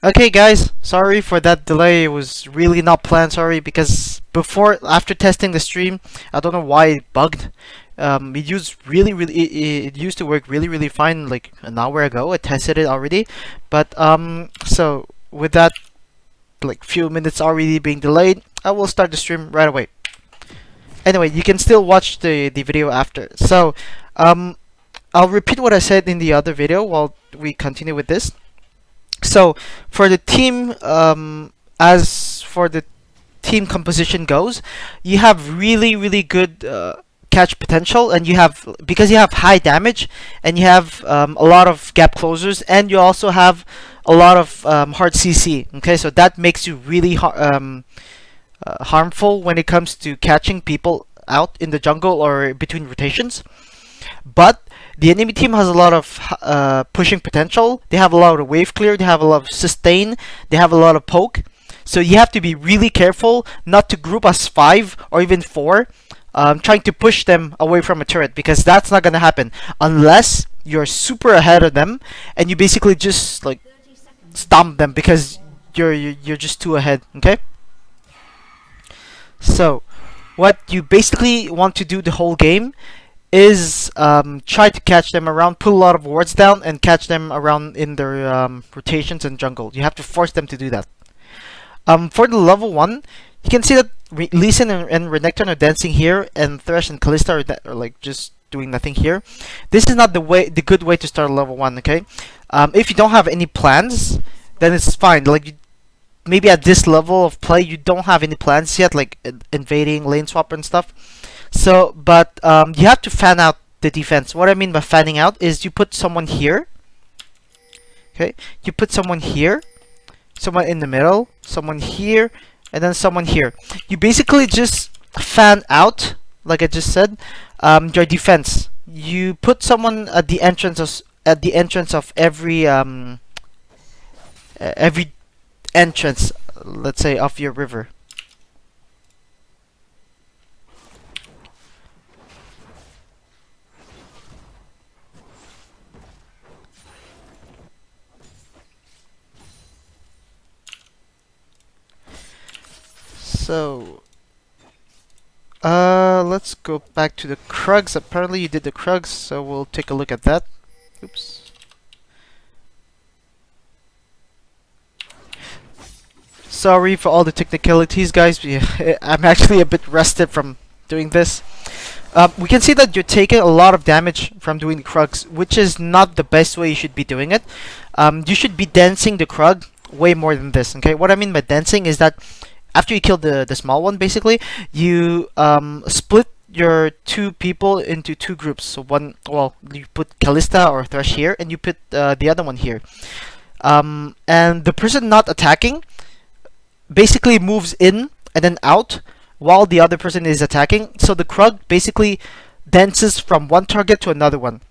Okay, guys, sorry for that delay. It was really not planned. Sorry, because after testing the stream, I don't know why it bugged. It used to work really fine like an hour ago. I tested it already, but so with that like few minutes already being delayed, I will start the stream right away. Anyway, you can still watch the video after. So, um, I'll repeat what I said in the other video while we continue with this. So for the team, as for the team composition goes, you have really good catch potential, and you have because you have high damage, and you have a lot of gap closers, and you also have a lot of hard CC. Okay, so that makes you really harmful when it comes to catching people out in the jungle or between rotations. But the enemy team has a lot of pushing potential. They have a lot of wave clear. They have a lot of sustain. They have a lot of poke. So you have to be really careful not to group as 5 or even 4, trying to push them away from a turret, because that's not gonna happen unless you're super ahead of them and you basically just like stomp them because you're just too ahead. Okay. So what you basically want to do the whole game is try to catch them around, put a lot of wards down, and catch them around in their rotations and jungle. You have to force them to do that. For the level 1, you can see that Lee Sin and Renekton are dancing here, and Thresh and Kalista are like just doing nothing here. This is not the good way to start level 1, okay? If you don't have any plans, then it's fine. Like maybe at this level of play, you don't have any plans yet, like invading, lane swap, and stuff. So, but you have to fan out the defense. What I mean by fanning out is you put someone here. Okay, you put someone here, someone in the middle, someone here, and then someone here. You basically just fan out, like I just said, your defense. You put someone at the entrance of every entrance, let's say, of your river. So, let's go back to the Krugs. Apparently you did the Krugs, so we'll take a look at that. Oops. Sorry for all the technicalities, guys. I'm actually a bit rusted from doing this. We can see that you're taking a lot of damage from doing the Krugs, which is not the best way you should be doing it. You should be dancing the Krug way more than this, okay? What I mean by dancing is that after you kill the small one, basically, you split your 2 people into 2 groups. So you put Kalista or Thresh here, and you put the other one here. And the person not attacking basically moves in and then out while the other person is attacking. So the Krug basically dances from one target to another one.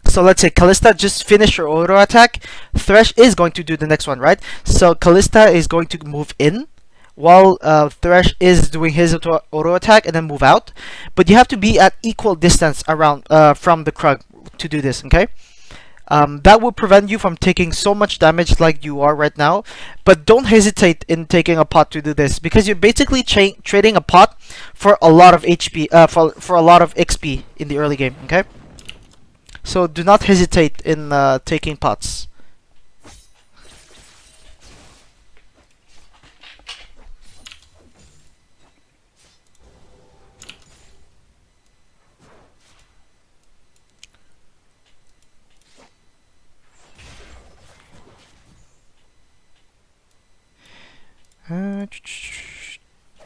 So let's say Kalista just finished her auto attack. Thresh is going to do the next one, right? So Kalista is going to move in while Thresh is doing his auto attack and then move out. But you have to be at equal distance around from the Krug to do this, okay? That will prevent you from taking so much damage like you are right now. But don't hesitate in taking a pot to do this, because you're basically trading a pot for a lot of HP, for a lot of XP in the early game, okay? So do not hesitate in taking pots.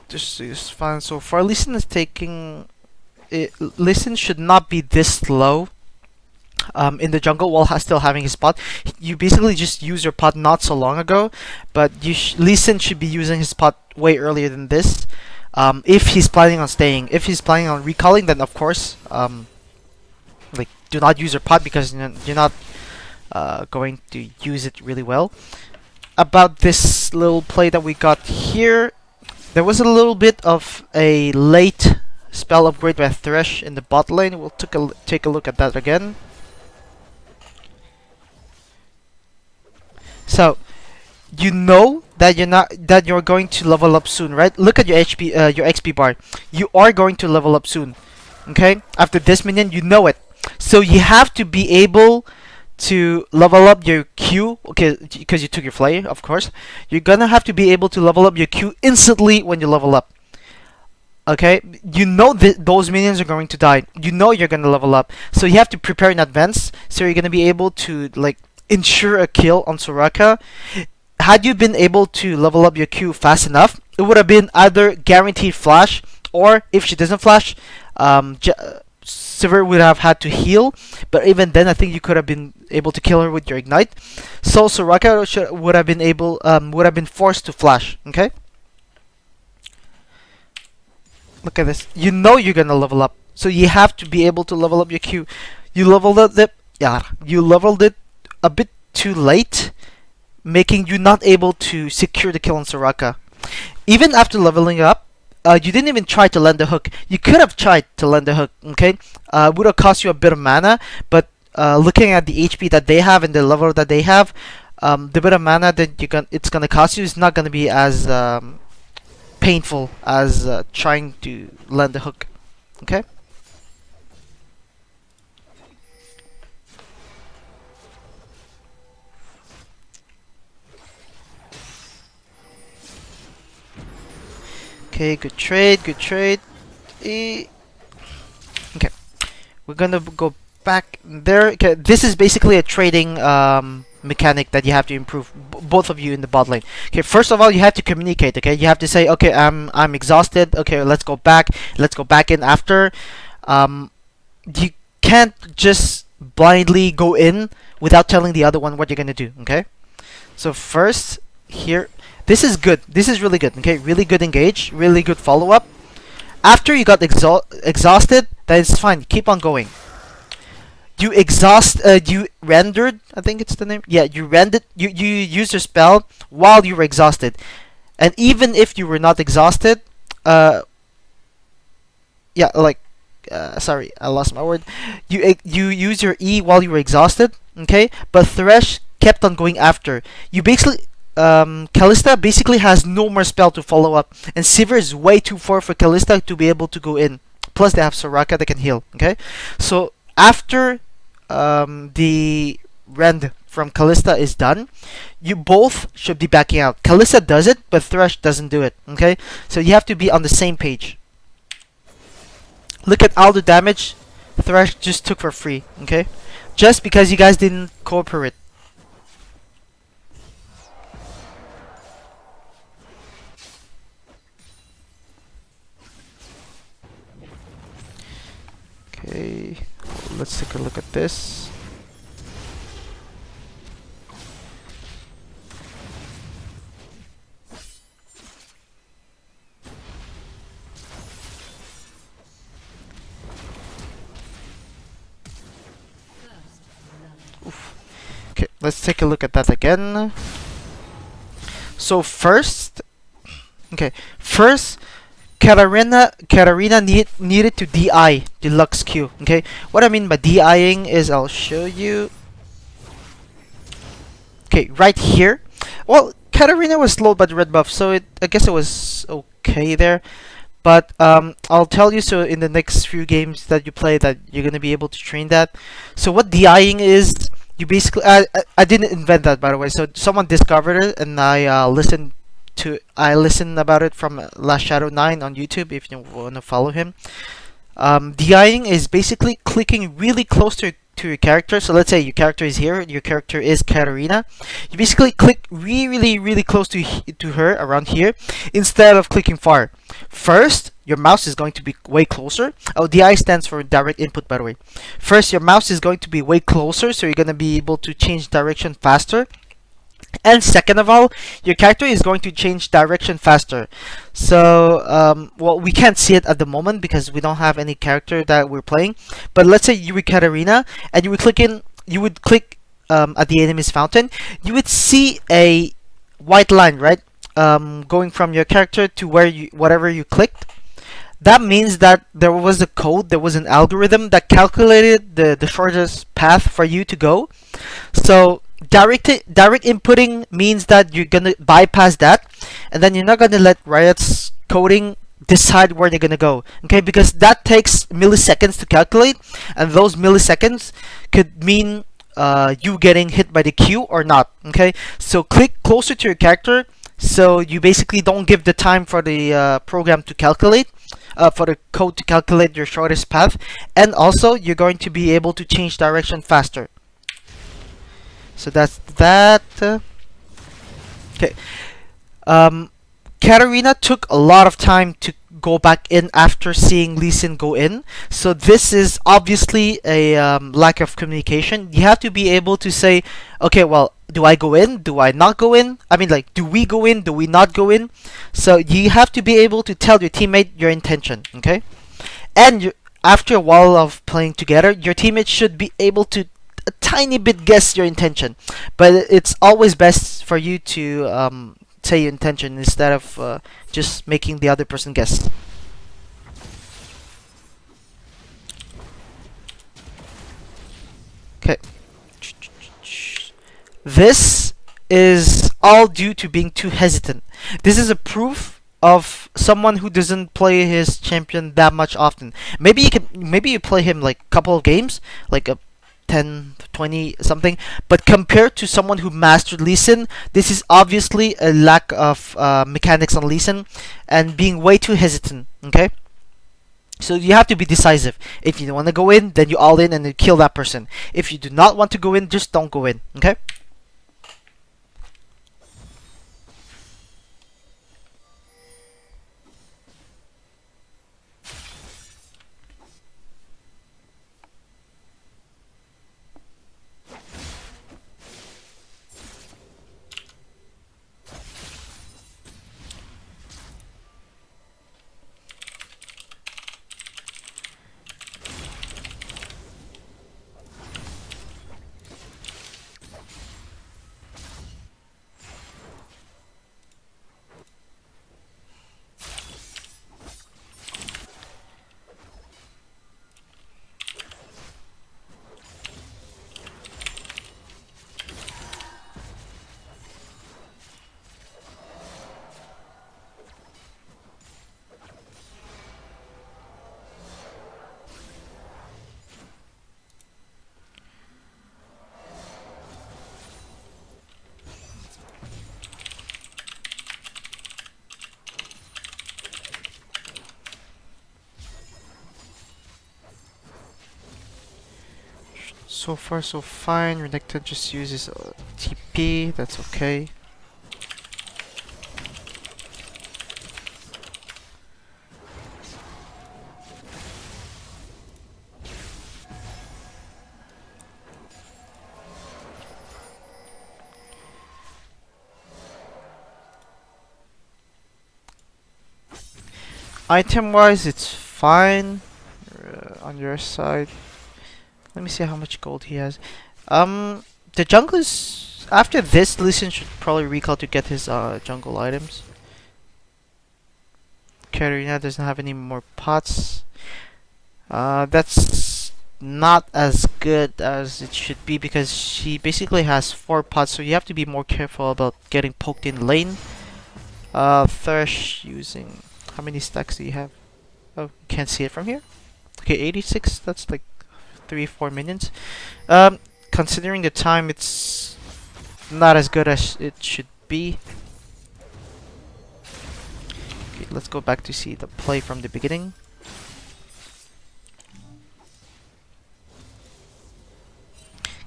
This is fine so far. Lee Sin is taking. Lee Sin should not be this slow in the jungle while still having his pot. You basically just used your pot not so long ago, but Lee Sin should be using his pot way earlier than this. If he's planning on staying. If he's planning on recalling, then of course, like, do not use your pot, because you're not going to use it really well. About this little play that we got here, there was a little bit of a late spell upgrade by Thresh in the bot lane. We'll take a look at that again. So you know that you're going to level up soon, right? Look at your HP, your XP bar. You are going to level up soon. Okay, after this minion, you know it. So you have to be able to level up your Q. Okay, because you took your flare, of course. You're gonna have to be able to level up your Q instantly when you level up. Okay, you know those minions are going to die. You know you're gonna level up, so you have to prepare in advance. So you're gonna be able to like ensure a kill on Soraka. Had you been able to level up your Q fast enough, it would have been either guaranteed flash, or if she doesn't flash, Sivir would have had to heal. But even then, I think you could have been able to kill her with your ignite. So Soraka would have been forced to flash. Okay. Look at this. You know you're gonna level up, so you have to be able to level up your Q. You leveled it, yeah. You leveled it a bit too late, making you not able to secure the kill on Soraka. Even after leveling up, you didn't even try to land the hook. You could have tried to land the hook. Okay, would have cost you a bit of mana, but looking at the HP that they have and the level that they have, the bit of mana that it's gonna cost you is not gonna be as painful as trying to land the hook. Okay. Okay, good trade, good trade. Okay, we're gonna go back there. Okay, this is basically a trading mechanic that you have to improve, both of you in the bot lane. Okay, first of all, you have to communicate. Okay, you have to say, okay, I'm exhausted. Okay, let's go back. Let's go back in after. You can't just blindly go in without telling the other one what you're gonna do. Okay, so first here, this is good. This is really good. Okay, really good engage, really good follow up. After you got exhausted, that is fine. Keep on going. You rendered, I think it's the name. Yeah, you rendered. You used your spell while you were exhausted, and even if you were not exhausted, yeah, like, sorry, I lost my word. You use your E while you were exhausted. Okay, but Thresh kept on going after. You basically. Kalista basically has no more spell to follow up, and Sivir is way too far for Kalista to be able to go in. Plus, they have Soraka that can heal. Okay, so after the rend from Kalista is done, you both should be backing out. Kalista does it, but Thresh doesn't do it. Okay, so you have to be on the same page. Look at all the damage Thresh just took for free. Okay, just because you guys didn't cooperate. Okay, let's take a look at this. Oof. Okay, let's take a look at that again. So first, Katarina needed to DI Deluxe Q. Okay, what I mean by DIing is, I'll show you. Okay, right here. Well, Katarina was slowed by the red buff, so I guess it was okay there. But I'll tell you so in the next few games that you play that you're gonna be able to train that. So what DIing is, you basically I didn't invent that, by the way. So someone discovered it, and I listened about it from Last Shadow 9 on YouTube, if you want to follow him. DIing is basically clicking really close to your character. So let's say your character is here, your character is Katarina. You basically click really close to her, around here, instead of clicking far. First, your mouse is going to be way closer. Oh, DI stands for direct input, by the way. First, your mouse is going to be way closer, so you're going to be able to change direction faster. And second of all, your character is going to change direction faster. So, well, we can't see it at the moment because we don't have any character that we're playing. But let's say you were Katarina, and you would click at the enemy's fountain. You would see a white line, right? Going from your character to whatever you clicked. That means that there was a code, there was an algorithm that calculated the shortest path for you to go. So direct inputting means that you're gonna bypass that, and then you're not gonna let Riot's coding decide where they're gonna go. Okay, because that takes milliseconds to calculate, and those milliseconds could mean you getting hit by the Q or not. Okay, so click closer to your character, so you basically don't give the time for the program to calculate. For the code to calculate your shortest path, and also you're going to be able to change direction faster. So that's that. Okay. Katarina took a lot of time to go back in after seeing Lee Sin go in. So this is obviously a lack of communication. You have to be able to say, okay, well, do I go in? Do I not go in? I mean, like, do we go in? Do we not go in? So you have to be able to tell your teammate your intention, okay? And after a while of playing together, your teammate should be able to a tiny bit guess your intention. But it's always best for you to say your intention instead of just making the other person guess. Okay. This is all due to being too hesitant. This is a proof of someone who doesn't play his champion that much often. Maybe you play him like a couple of games, like a 10, 20 something, but compared to someone who mastered Lee Sin, this is obviously a lack of mechanics on Lee Sin and being way too hesitant. Okay, so you have to be decisive. If you want to go in, then you all in and then kill that person. If you do not want to go in, just don't go in. Okay. So far so fine. Renekton just uses TP, that's okay. Item wise, it's fine on your side. Let me see how much gold he has. The jungle is... After this, Lee Sin should probably recall to get his jungle items. Katarina doesn't have any more pots. That's not as good as it should be because she basically has 4 pots, so you have to be more careful about getting poked in lane. Thresh using... How many stacks do you have? Oh, can't see it from here. Okay, 86. That's like 3-4 minions. Considering the time, it's not as good as it should be. Okay, let's go back to see the play from the beginning.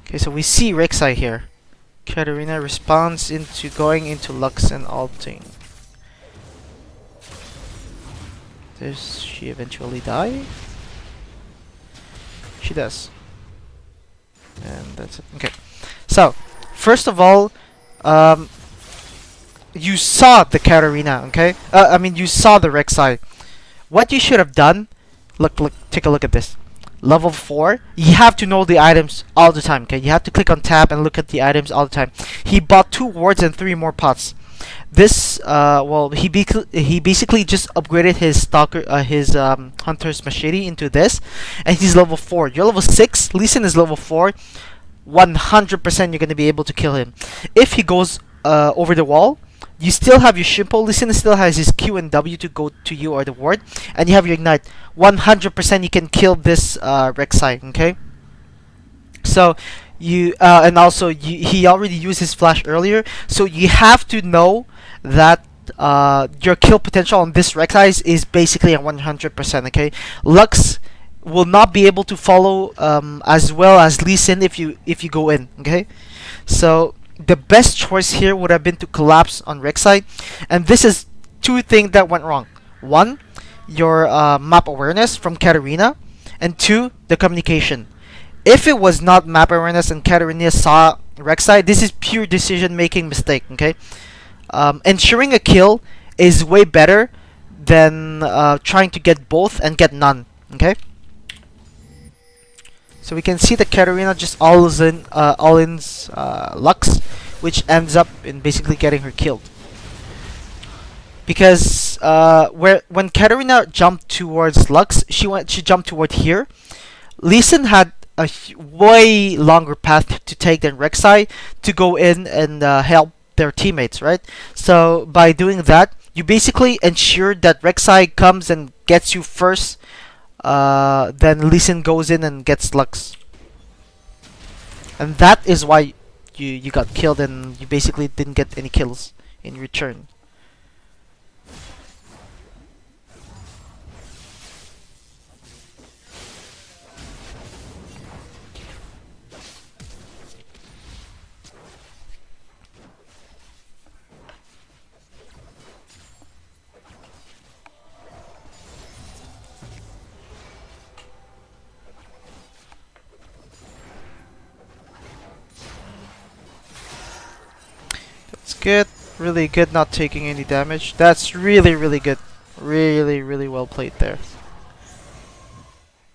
Okay, so we see Rek'Sai here. Katarina responds into going into Lux and ulting. Does she eventually die? She does. And that's it. Okay. So, first of all, you saw the Katarina, okay? I mean, you saw the Rek'Sai. What you should have done... Look, take a look at this. Level 4, you have to know the items all the time, okay? You have to click on tab and look at the items all the time. He bought 2 wards and 3 more pots. This, well, he basically just upgraded his hunter's machete into this, and he's level 4. You're level 6. Lee Sin is level 4. 100% you're gonna be able to kill him. If he goes over the wall, you still have your shimpo. Listen still has his Q and W to go to you or the ward, and you have your ignite. 100% you can kill this Rek'Sai. Okay. So and also he already used his flash earlier, so you have to know that your kill potential on this Rek'Sai is basically at 100%. Okay, Lux will not be able to follow as well as Lee Sin if you go in. Okay, so the best choice here would have been to collapse on Rek'Sai, and this is two things that went wrong. One, your map awareness from Katarina, and two, the communication. If it was not map awareness and Katarina saw Rek'Sai, this is pure decision making mistake. Okay, ensuring a kill is way better than trying to get both and get none. Okay, so we can see that Katarina just all-ins Lux, which ends up in basically getting her killed. Because when Katarina jumped towards Lux, she jumped toward here. Lee Sin had a way longer path to take than Rek'Sai to go in and help their teammates, right? So by doing that, you basically ensure that Rek'Sai comes and gets you first. Then Lee Sin goes in and gets Lux, and that is why you got killed and you basically didn't get any kills in return. That's good. Really good not taking any damage. That's really good. Really well played there.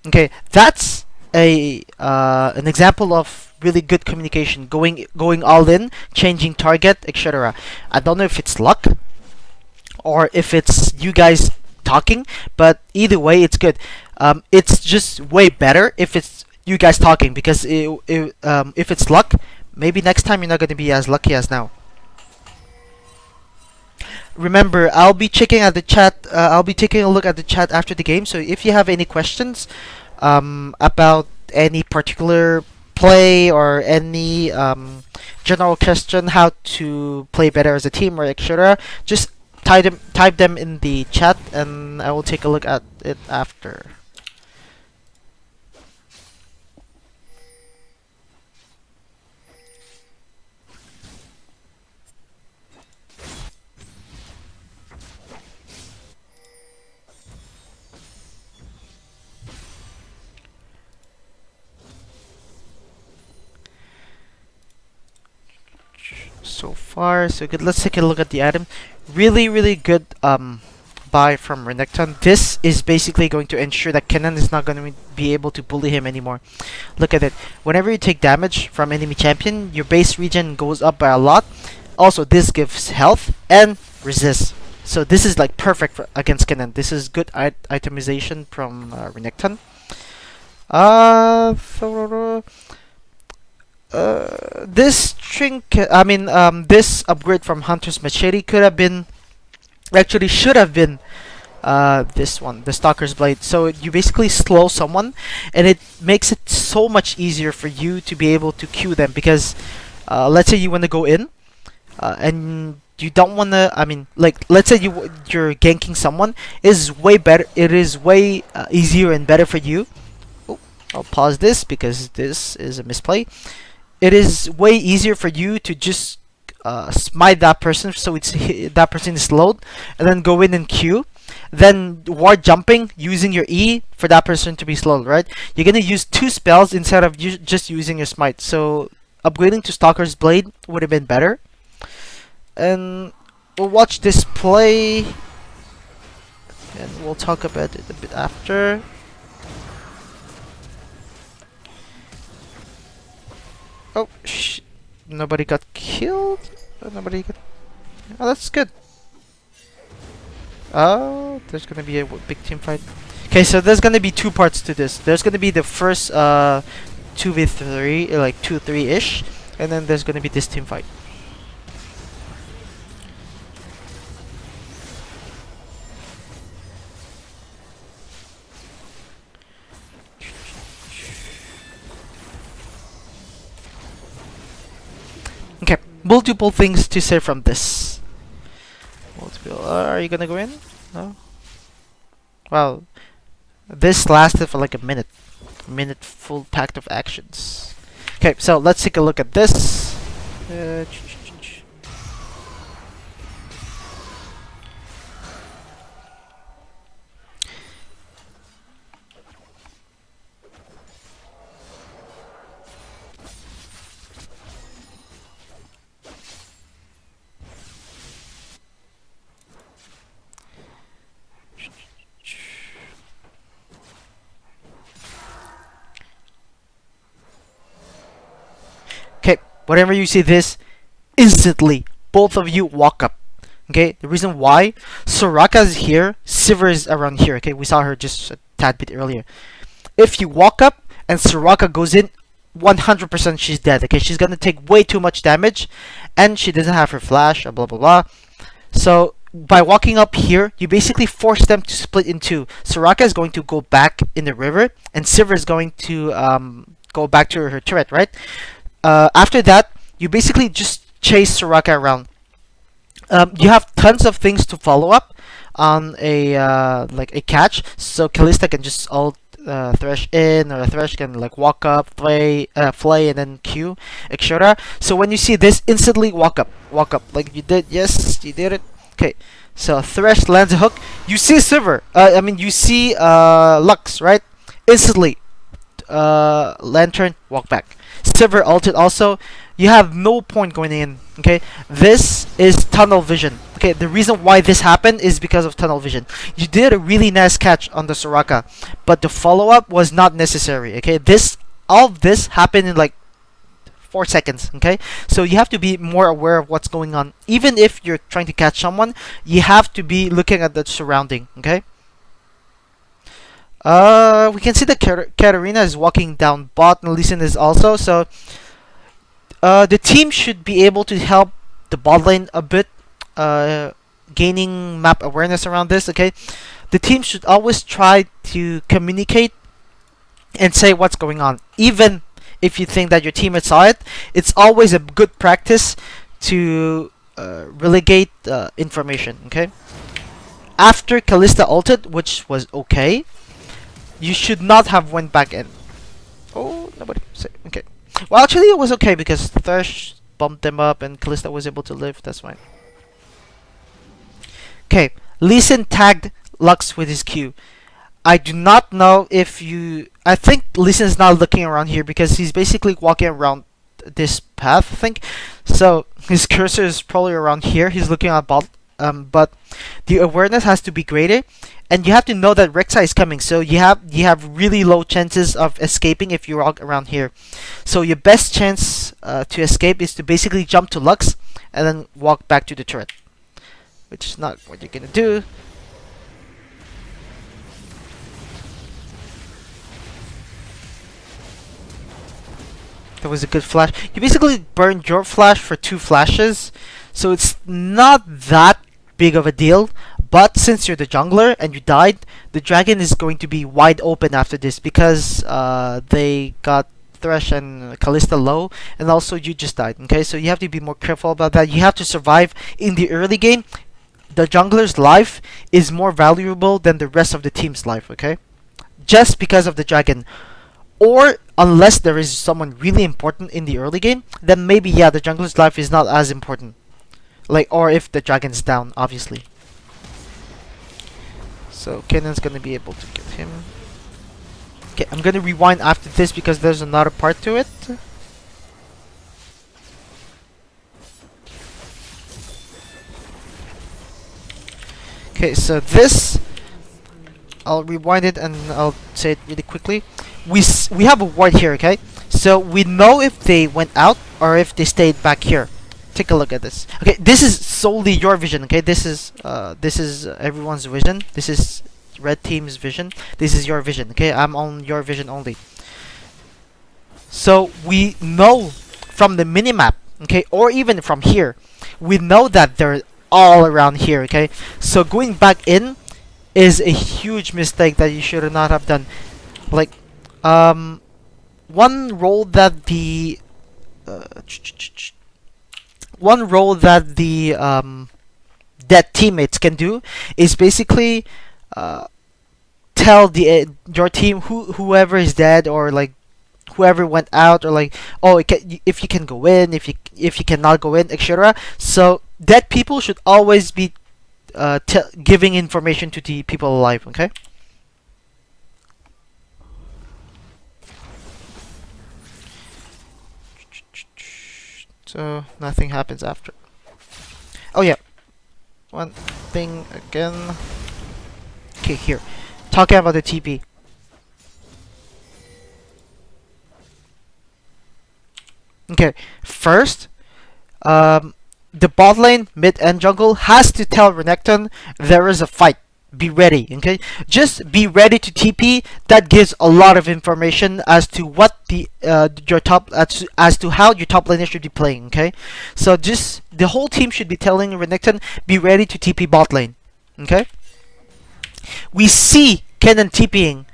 Okay, that's a an example of really good communication, going all in, changing target, etc. I don't know if it's luck or if it's you guys talking, but either way it's good. It's just way better if it's you guys talking, because if it's luck, maybe next time you're not going to be as lucky as now. Remember, I'll be checking at the chat. I'll be taking a look at the chat after the game. So if you have any questions about any particular play or any general question how to play better as a team or etc., just type them in the chat, and I will take a look at it after. So far, so good. Let's take a look at the item. Really good buy from Renekton. This is basically going to ensure that Kennen is not going to be able to bully him anymore. Look at it. Whenever you take damage from enemy champion, your base regen goes up by a lot. Also, this gives health and resist. So this is like perfect against Kennen. This is good itemization from Renekton. This this upgrade from Hunter's Machete could have been, actually should have been, this one, the Stalker's Blade. So you basically slow someone, and it makes it so much easier for you to be able to queue them. Because let's say you want to go in, and you don't want to. Let's say you're ganking someone. It is way better. It is way easier and better for you. Oh, I'll pause this because this is a misplay. It is way easier for you to just smite that person, so that person is slowed, and then go in and queue. Then ward jumping using your E for that person to be slowed, right? You're gonna use 2 spells instead of just using your smite. So upgrading to Stalker's Blade would have been better. And we'll watch this play, and we'll talk about it a bit after. Oh, nobody got killed? Nobody got... Oh, that's good. Oh, there's gonna be a big team fight. Okay, so there's gonna be 2 parts to this. There's gonna be the first 2v3, like 2-3-ish, and then there's gonna be this team fight. Okay, multiple things to say from this. Multiple. Are you gonna go in? No. Wow, this lasted for like a minute. Minute full packed of actions. Okay, so let's take a look at this. Uh, Okay, whenever you see this, instantly both of you walk up. Okay, the reason why Soraka is here, Sivir is around here. Okay, we saw her just a tad bit earlier. If you walk up and Soraka goes in, 100% she's dead. Okay, she's gonna take way too much damage, and she doesn't have her flash. Blah blah blah. So by walking up here, you basically force them to split in two. Soraka is going to go back in the river, and Sivir is going to go back to her turret, right? After that, you basically just chase Soraka around. You have tons of things to follow up on a like a catch. So Kalista can just ult Thresh in, or Thresh can like walk up, flay, and then Q, etc. So when you see this, instantly walk up, like you did. Yes, you did it. Okay. So Thresh lands a hook. You see Sivir. I mean, you see Lux, right? Instantly, Lantern, walk back. Sivir ulted also. You have no point going in. Okay, this is tunnel vision. Okay, the reason why this happened is because of tunnel vision. You did a really nice catch on the Soraka, but the follow up was not necessary. Okay, all of this happened in like 4 seconds. Okay, so you have to be more aware of what's going on. Even if you're trying to catch someone, you have to be looking at the surrounding. Okay. We can see that Katarina is walking down bot, and Lee Sin is also. So the team should be able to help the bot lane a bit, gaining map awareness around this. Okay, the team should always try to communicate and say what's going on, even if you think that your teammates saw it. It's always a good practice to relegate information. Okay, after Kalista ulted, which was okay, you should not have went back in. Oh, nobody say okay. Well, actually, it was okay because Thresh bumped them up and Kalista was able to live. That's fine. Okay, Lee Sin tagged Lux with his Q. I do not know if you. I think Lee Sin is not looking around here because he's basically walking around this path, I think. So his cursor is probably around here. He's looking at bot. But the awareness has to be greater, and you have to know that Rek'Sai is coming. So you have really low chances of escaping if you walk around here. So your best chance to escape is to basically jump to Lux and then walk back to the turret, which is not what you're gonna do. That was a good flash. You basically burned your flash for 2 flashes, so it's not that big of a deal. But since you're the jungler and you died, the dragon is going to be wide open after this because they got Thresh and Kalista low, and also you just died. Okay, so you have to be more careful about that. You have to survive in the early game. The jungler's life is more valuable than the rest of the team's life. Okay, just because of the dragon. Or unless there is someone really important in the early game, then maybe yeah, the jungler's life is not as important. Like, or if the dragon's down, obviously. So Kenan's gonna be able to get him. Okay, I'm gonna rewind after this because there's another part to it. Okay, so this, I'll rewind it and I'll say it really quickly. We have a ward here, okay? So we know if they went out or if they stayed back here. Take a look at this. Okay, this is solely your vision, okay? This is everyone's vision. This is red team's vision. This is your vision, okay? I'm on your vision only. So we know from the minimap, okay, or even from here, we know that they're all around here, okay. So going back in is a huge mistake that you should not have done. Like, um, one role that the uh, one role that the that teammates can do is basically uh, tell the your team whoever is dead, or like whoever went out, or like, oh, if you can go in, if you cannot go in, etc. So dead people should always be giving information to the people alive. Okay. So nothing happens after. Oh yeah, one thing again. Okay, here, talking about the TP. Okay, first, the bot lane, mid, and jungle has to tell Renekton there is a fight. Be ready, okay? Just be ready to TP. That gives a lot of information as to what the your top as to how your top laner should be playing, okay? So just the whole team should be telling Renekton, be ready to TP bot lane, okay? We see Kennen TPing,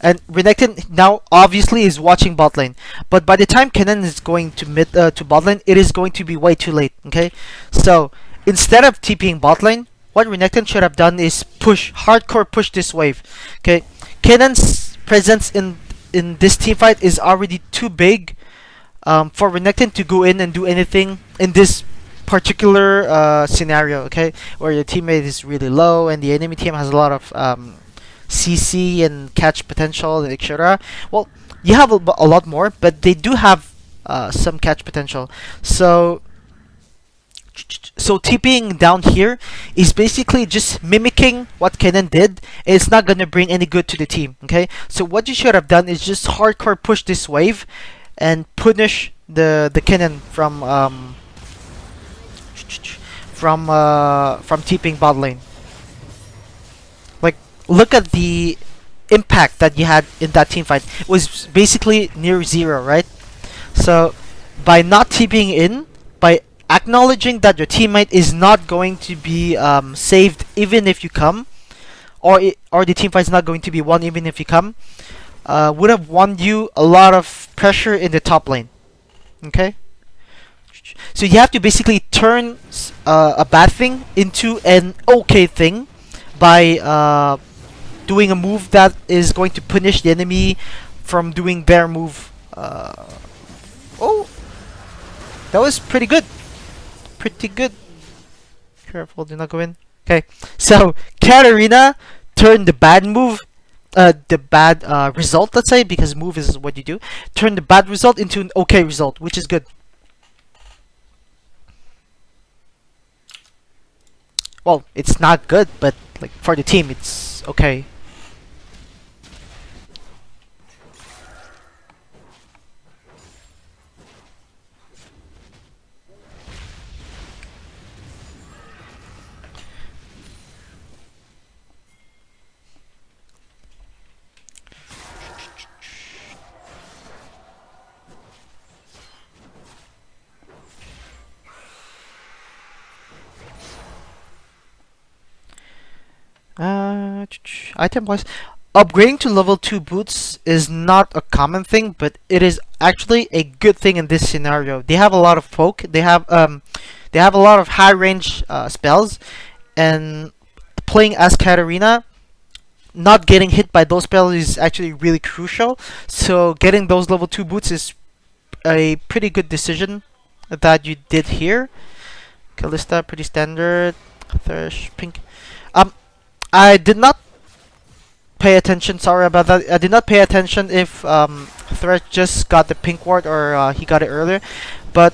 and Renekton now obviously is watching bot lane. But by the time Kennen is going to mid to bot lane, it is going to be way too late. Okay, so instead of TPing bot lane, what Renekton should have done is hardcore push this wave. Okay, Kennen's presence in this team fight is already too big for Renekton to go in and do anything in this particular scenario. Okay, where your teammate is really low and the enemy team has a lot of CC and catch potential, etc. Well, you have a lot more, but they do have some catch potential. So TPing down here is basically just mimicking what Kennen did. It's not gonna bring any good to the team. Okay, so what you should have done is just hardcore push this wave and punish the Kennen from TPing bot lane. Like, look at the impact that you had in that team fight. It was basically near zero, right? So by not TPing in, by acknowledging that your teammate is not going to be saved even if you come, or the team fight is not going to be won even if you come, would have won you a lot of pressure in the top lane. Okay. So you have to basically turn a bad thing into an okay thing by doing a move that is going to punish the enemy from doing their move. Oh, that was pretty good. Pretty good. Careful, do not go in. Okay, so Katarina turned the bad move, the bad result, let's say, because move is what you do. Turn the bad result into an okay result, which is good. Well, it's not good, but like for the team, it's okay. Item wise, upgrading to level 2 boots is not a common thing, but it is actually a good thing in this scenario. They have a lot of poke. They have a lot of high range spells, and playing as Katarina, not getting hit by those spells is actually really crucial. So getting those level 2 boots is a pretty good decision that you did here. Kalista, pretty standard. Thresh, pink. I did not pay attention. Sorry about that. I did not pay attention if Thresh just got the pink ward or he got it earlier. But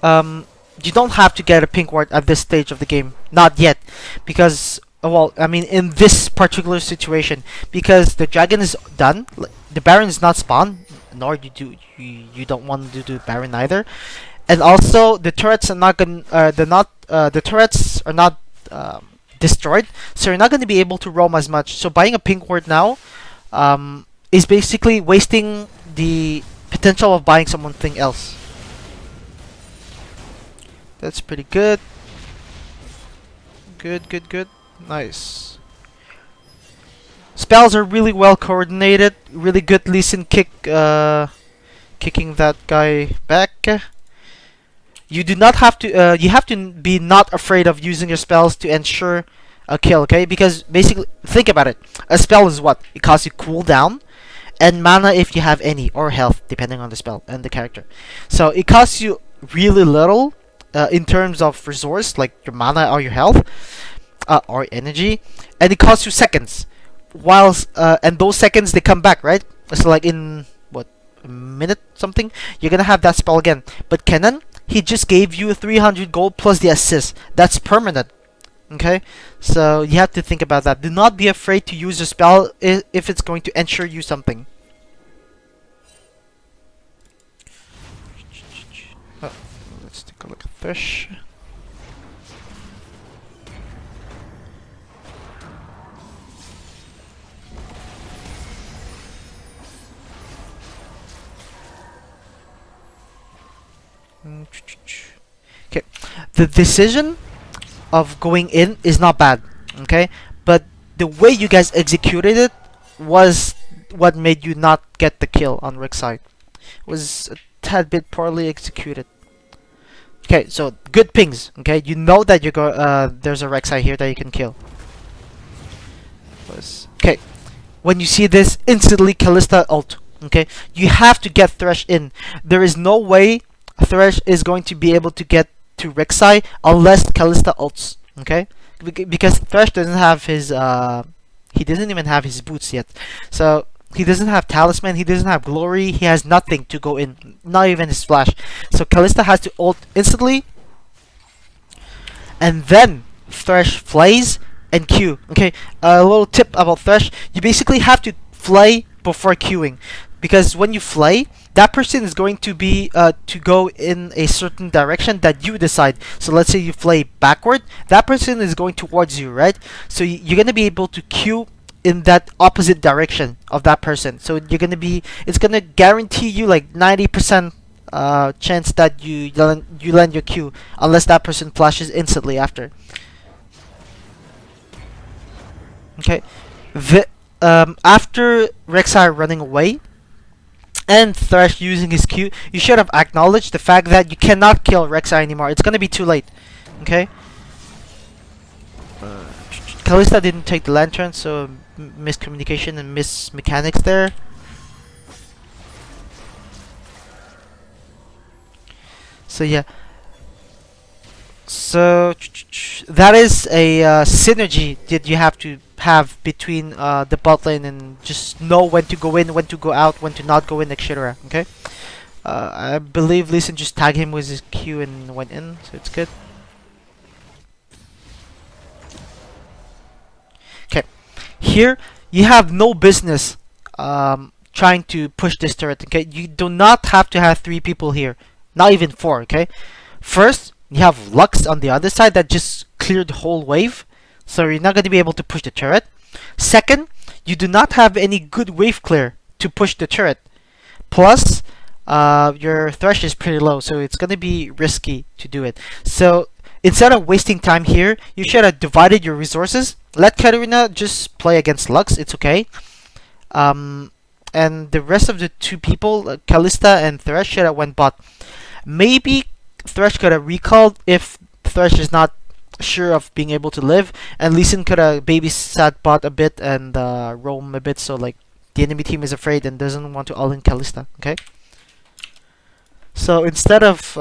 you don't have to get a pink ward at this stage of the game. Not yet, because well, I mean, in this particular situation, because the dragon is done, the Baron is not spawned, nor you don't want to do Baron either, and also the turrets are not gonna the turrets are not destroyed, so you're not going to be able to roam as much. So buying a pink ward now is basically wasting the potential of buying something else. That's pretty good. Good, good, good. Nice. Spells are really well coordinated. Really good Lee Sin kick, kicking that guy back. You do not have to. You have to be not afraid of using your spells to ensure a kill. Okay, because basically, think about it. A spell is what? It costs you cooldown and mana if you have any, or health depending on the spell and the character. So it costs you really little in terms of resource, like your mana or your health or energy, and it costs you seconds. Whilst and those seconds they come back, right? So like in what, a minute something, you're gonna have that spell again. But Kennen, he just gave you 300 gold plus the assist. That's permanent. Okay, so you have to think about that. Do not be afraid to use a spell if it's going to ensure you something. Oh, let's take a look at fish. Okay, the decision of going in is not bad, okay, but the way you guys executed it was what made you not get the kill on Rick's side. It was a tad bit poorly executed. Okay, so good pings. Okay, you know that you go. There's a Rek'Sai here that you can kill. Okay, when you see this, instantly Kalista ult. Okay, you have to get Thresh in. There is no way Thresh is going to be able to get to Rek'Sai unless Kalista ults. Okay, because Thresh doesn't have his he doesn't even have his boots yet, so he doesn't have talisman, he doesn't have glory, he has nothing to go in, not even his flash. So Kalista has to ult instantly, and then Thresh flays and Q. Okay, a little tip about Thresh: you basically have to flay before queuing, because when you flay, that person is going to be to go in a certain direction that you decide. So let's say you flay backward, that person is going towards you, right? So you're gonna be able to queue in that opposite direction of that person. So you're gonna be, it's gonna guarantee you like 90% chance that you land your Q, unless that person flashes instantly after. Okay, after Rek'Sai running away and Thresh using his Q, you should have acknowledged the fact that you cannot kill Rek'Sai anymore. It's gonna be too late. Okay. Kalista didn't take the lantern, so miscommunication and mechanics there. So yeah. So that is a synergy that you have to have between the bot lane, and just know when to go in, when to go out, when to not go in, etc. Okay. I believe Lee Sin just tagged him with his Q and went in, so it's good. Okay, here you have no business trying to push this turret. Okay, you do not have to have 3 people here, not even 4. Okay, first you have Lux on the other side that just cleared the whole wave, so you're not going to be able to push the turret. Second, you do not have any good wave clear to push the turret. Plus, your Thresh is pretty low, so it's going to be risky to do it. So instead of wasting time here, you should have divided your resources. Let Katarina just play against Lux, it's okay. And the rest of the 2 people, Kalista and Thresh, should have went bot. Maybe Thresh could have recalled if Thresh is not sure of being able to live, and Lee Sin could have babysat bot a bit and roam a bit, so like the enemy team is afraid and doesn't want to all in Kalista. Okay, so instead of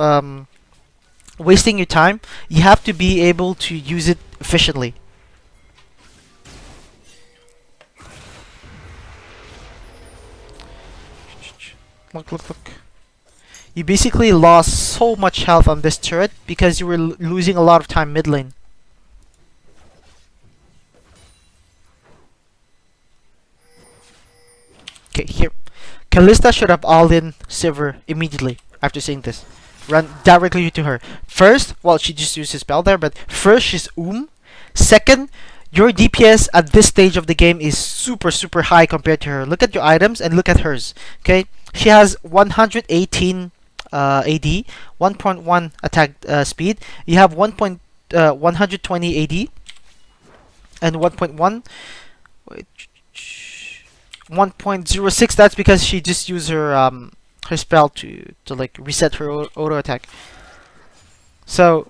wasting your time, you have to be able to use it efficiently. Look. You basically lost so much health on this turret because you were losing a lot of time mid lane. Okay, here. Kalista should have all in Sivir immediately after seeing this. Run directly to her. First, well, she just used his spell there, but first she's Second, Your DPS at this stage of the game is super high compared to her. Look at your items and look at hers. Okay, she has 118 AD, 1.1 attack speed. You have 120 AD and 1.1. Wait, 1.06. That's because she just used her spell to like reset her auto attack. So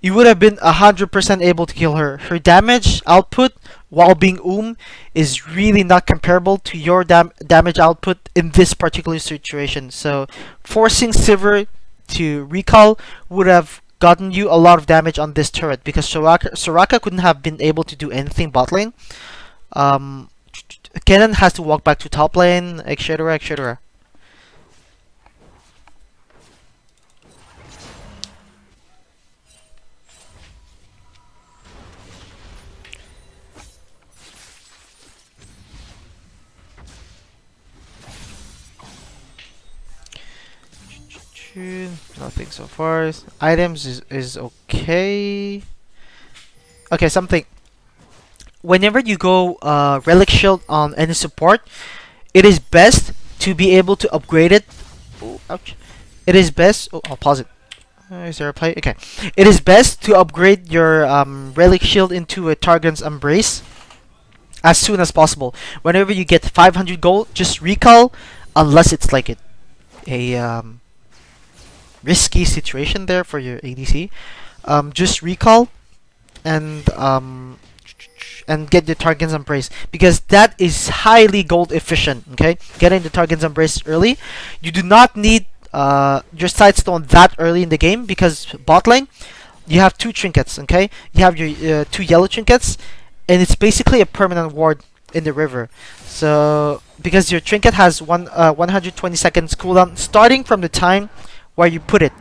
you would have been 100% able to kill her. Her damage output while being is really not comparable to your damage output in this particular situation. So forcing Sivir to recall would have gotten you a lot of damage on this turret because Soraka couldn't have been able to do anything bot lane. Kennen has to walk back to top lane, etc, etc. Nothing so far. Items is okay. Okay, something. Whenever you go relic shield on any support, it is best to be able to upgrade it. Oh, ouch. It is best. Oh, I'll pause it. Is there a play? Okay. It is best to upgrade your relic shield into a Targon's Embrace as soon as possible. Whenever you get 500 gold, just recall, unless it's like a risky situation there for your ADC. Just recall and get the Targon's Embrace because that is highly gold efficient. Okay, getting the Targon's Embrace early. You do not need your Sidestone that early in the game because bot lane you have two trinkets. Okay, you have your two yellow trinkets, and it's basically a permanent ward in the river. So because your trinket has 120 seconds cooldown starting from the time where you put it,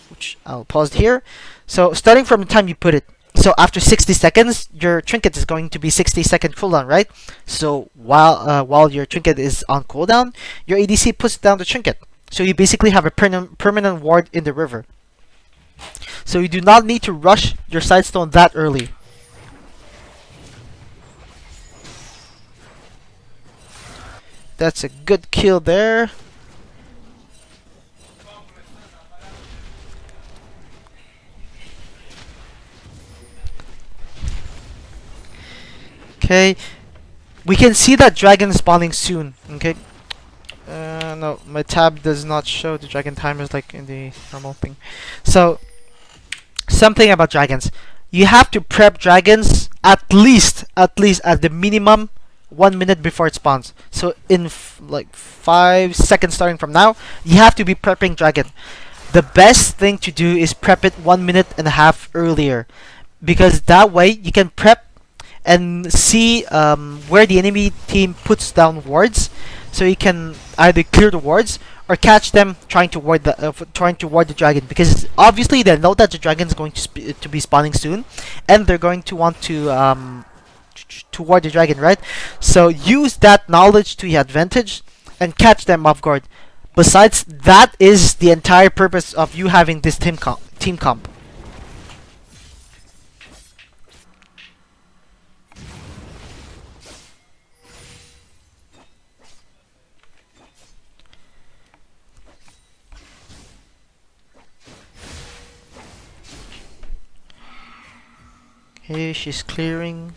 which I'll pause here. So starting from the time you put it, so after 60 seconds, your trinket is going to be 60-second cooldown, right? So while your trinket is on cooldown, your ADC puts down the trinket. So you basically have a permanent ward in the river. So you do not need to rush your Sidestone that early. That's a good kill there. Okay, we can see that dragon spawning soon. Okay, no, my tab does not show the dragon timers like in the normal thing. So something about dragons, you have to prep dragons at least at the minimum 1 minute before it spawns. So in like 5 seconds starting from now, you have to be prepping dragon. The best thing to do is prep it 1.5 minutes earlier, because that way you can prep and see where the enemy team puts down wards, so you can either clear the wards or catch them trying to ward the dragon, because obviously they know that the dragon is going to be spawning soon, and they're going to want to ward the dragon, right? So use that knowledge to your advantage and catch them off guard. Besides, that is the entire purpose of you having this team comp. Okay, she's clearing.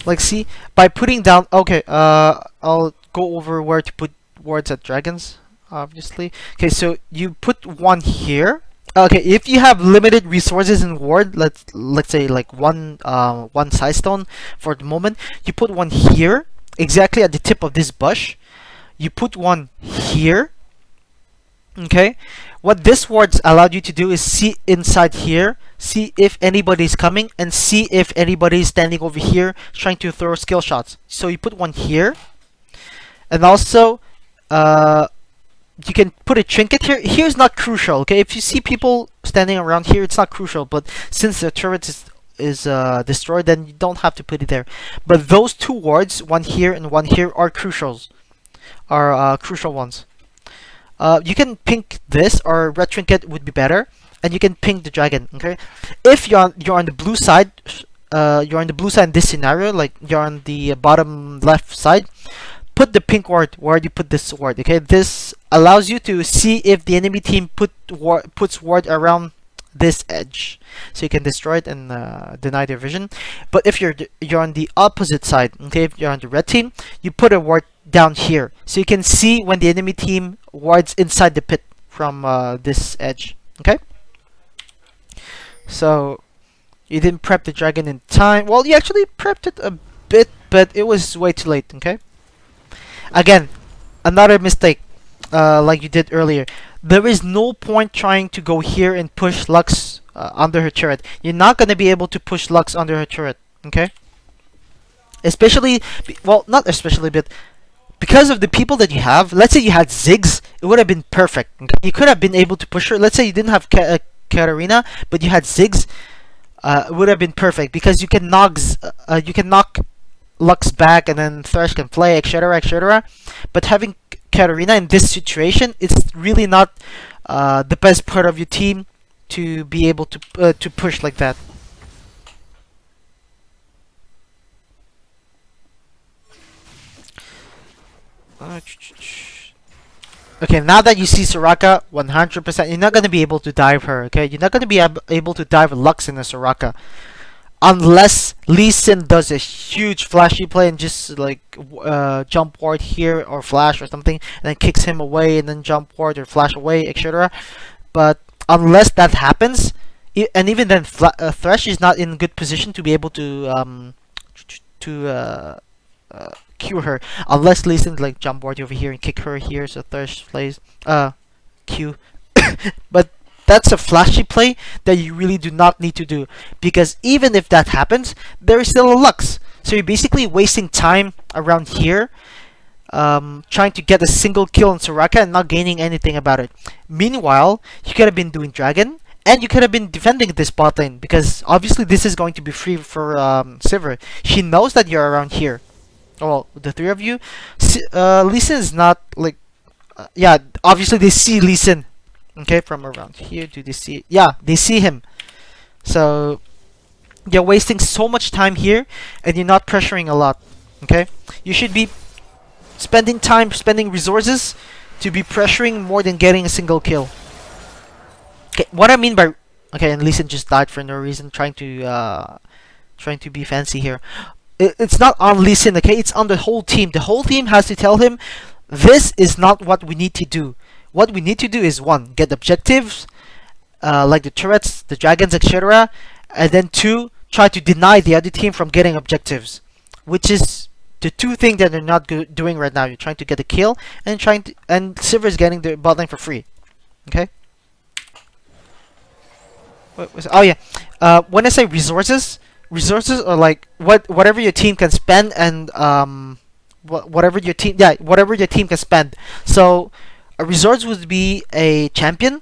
Like, see, by putting down. Okay, I'll go over where to put wards at dragons. Obviously. Okay, so you put one here. Okay, if you have limited resources in ward, let's say like one Sidestone for the moment, you put one here, exactly at the tip of this bush. You put one here. Okay, what this wards allowed you to do is see inside here, see if anybody's coming, and see if anybody's standing over here trying to throw skill shots. So you put one here, and also you can put a trinket here. Here's not crucial. Okay, if you see people standing around here, it's not crucial, but since the turret is destroyed, then you don't have to put it there. But those two wards, one here and one here, are crucial ones. You can pink this, or red trinket would be better, and you can pink the dragon. Okay, if you're on the blue side, you're on the blue side in this scenario, like you're on the bottom left side, put the pink ward where you put this ward. Okay, this allows you to see if the enemy team puts ward around this edge, so you can destroy it and deny their vision. But if you're on the opposite side, okay, if you're on the red team, you put a ward down here, so you can see when the enemy team wards inside the pit from this edge. Okay, so you didn't prep the dragon in time. Well, you actually prepped it a bit, but it was way too late. Okay, again, another mistake, like you did earlier. There is no point trying to go here and push Lux under her turret. You're not gonna be able to push Lux under her turret. Okay, especially, well, not especially, but because of the people that you have. Let's say you had Ziggs, it would have been perfect. Okay? You could have been able to push her. Let's say you didn't have Katarina, but you had Ziggs. It would have been perfect because you can knock Lux back, and then Thresh can play, etc., etc. But having Katarina in this situation, it's really not the best part of your team to be able to push like that. Okay, now that you see Soraka, 100%, you're not going to be able to dive her, okay? You're not going to be able to dive Lux in a Soraka. Unless Lee Sin does a huge flashy play and just like jump ward here or flash or something, and then kicks him away and then jump ward or flash away, etc. But unless that happens, and even then, Thresh is not in good position to be able to cure her, unless Lee Sin like jump ward over here and kick her here, so Thresh plays Q. But that's a flashy play that you really do not need to do, because even if that happens, there is still a Lux. So you're basically wasting time around here, trying to get a single kill on Soraka and not gaining anything about it. Meanwhile, you could have been doing Dragon, and you could have been defending this bot lane, because obviously this is going to be free for Sivir. She knows that you're around here. Well, the three of you. Lee Sin is not like... yeah, obviously they see Lee Sin. Okay, from around here, do they see? Yeah, they see him. So you're wasting so much time here, and you're not pressuring a lot. Okay, you should be spending time, spending resources to be pressuring more than getting a single kill. Okay, what I mean by... okay, and Lee Sin just died for no reason, trying to be fancy here. It's not on Lee Sin, okay? It's on the whole team. The whole team has to tell him, this is not what we need to do. What we need to do is, one, get objectives, like the turrets, the dragons, etc. And then two, try to deny the other team from getting objectives. Which is the two things that they're not doing right now. You're trying to get a kill, and Sivir is getting the bot lane for free. Okay? Oh yeah. When I say resources are like whatever your team can spend, and whatever your team can spend. So a resource would be a champion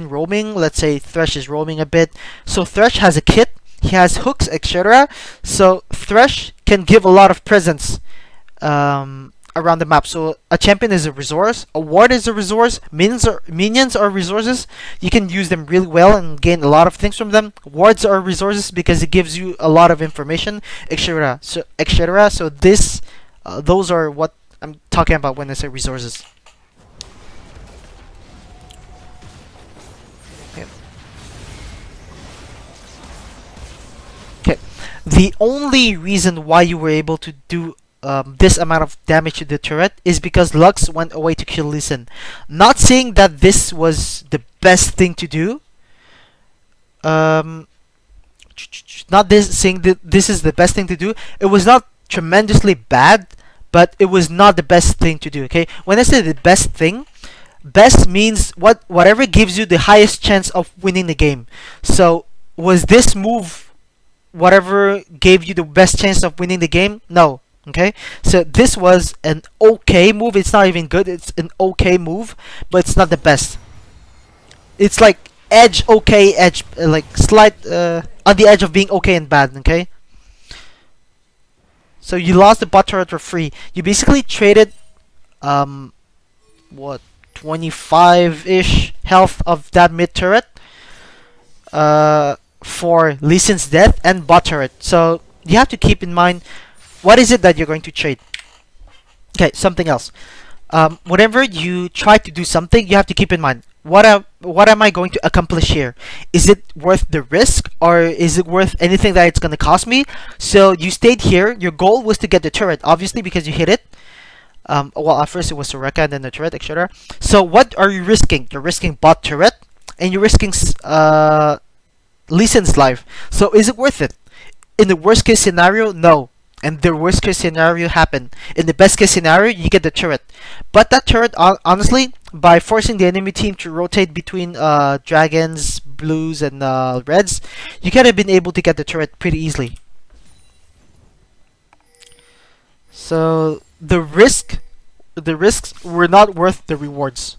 roaming. Let's say Thresh is roaming a bit, so Thresh has a kit, he has hooks, etc. So Thresh can give a lot of presence around the map. So a champion is a resource, a ward is a resource, minions are resources. You can use them really well and gain a lot of things from them. Wards are resources because it gives you a lot of information, etc. So this those are what I'm talking about when I say resources. Okay. The only reason why you were able to do this amount of damage to the turret is because Lux went away to kill Lee Sin. Not saying that this was the best thing to do. Not saying that this is the best thing to do. It was not tremendously bad, but it was not the best thing to do. Okay, when I say the best thing, best means whatever gives you the highest chance of winning the game. So was this move whatever gave you the best chance of winning the game? No. Okay, so this was an okay move. It's not even good, it's an okay move, but it's not the best. It's like edge okay, edge like slight on the edge of being okay and bad. Okay, so you lost the bot turret for free. You basically traded what, 25-ish health of that mid turret for Lee Sin's death and bot turret. So you have to keep in mind what is it that you're going to trade. Okay, something else. Whenever you try to do something, you have to keep in mind what am I going to accomplish here? Is it worth the risk, or is it worth anything that it's going to cost me? So you stayed here. Your goal was to get the turret, obviously, because you hit it. Well, at first it was Soraka and then the turret, etc. So what are you risking? You're risking bot turret, and you're risking Lee Sin's life. So is it worth it? In the worst case scenario, no. And the worst case scenario happened. In the best case scenario, you get the turret. But that turret, honestly, by forcing the enemy team to rotate between dragons, blues, and reds, you could have been able to get the turret pretty easily. So the risks were not worth the rewards.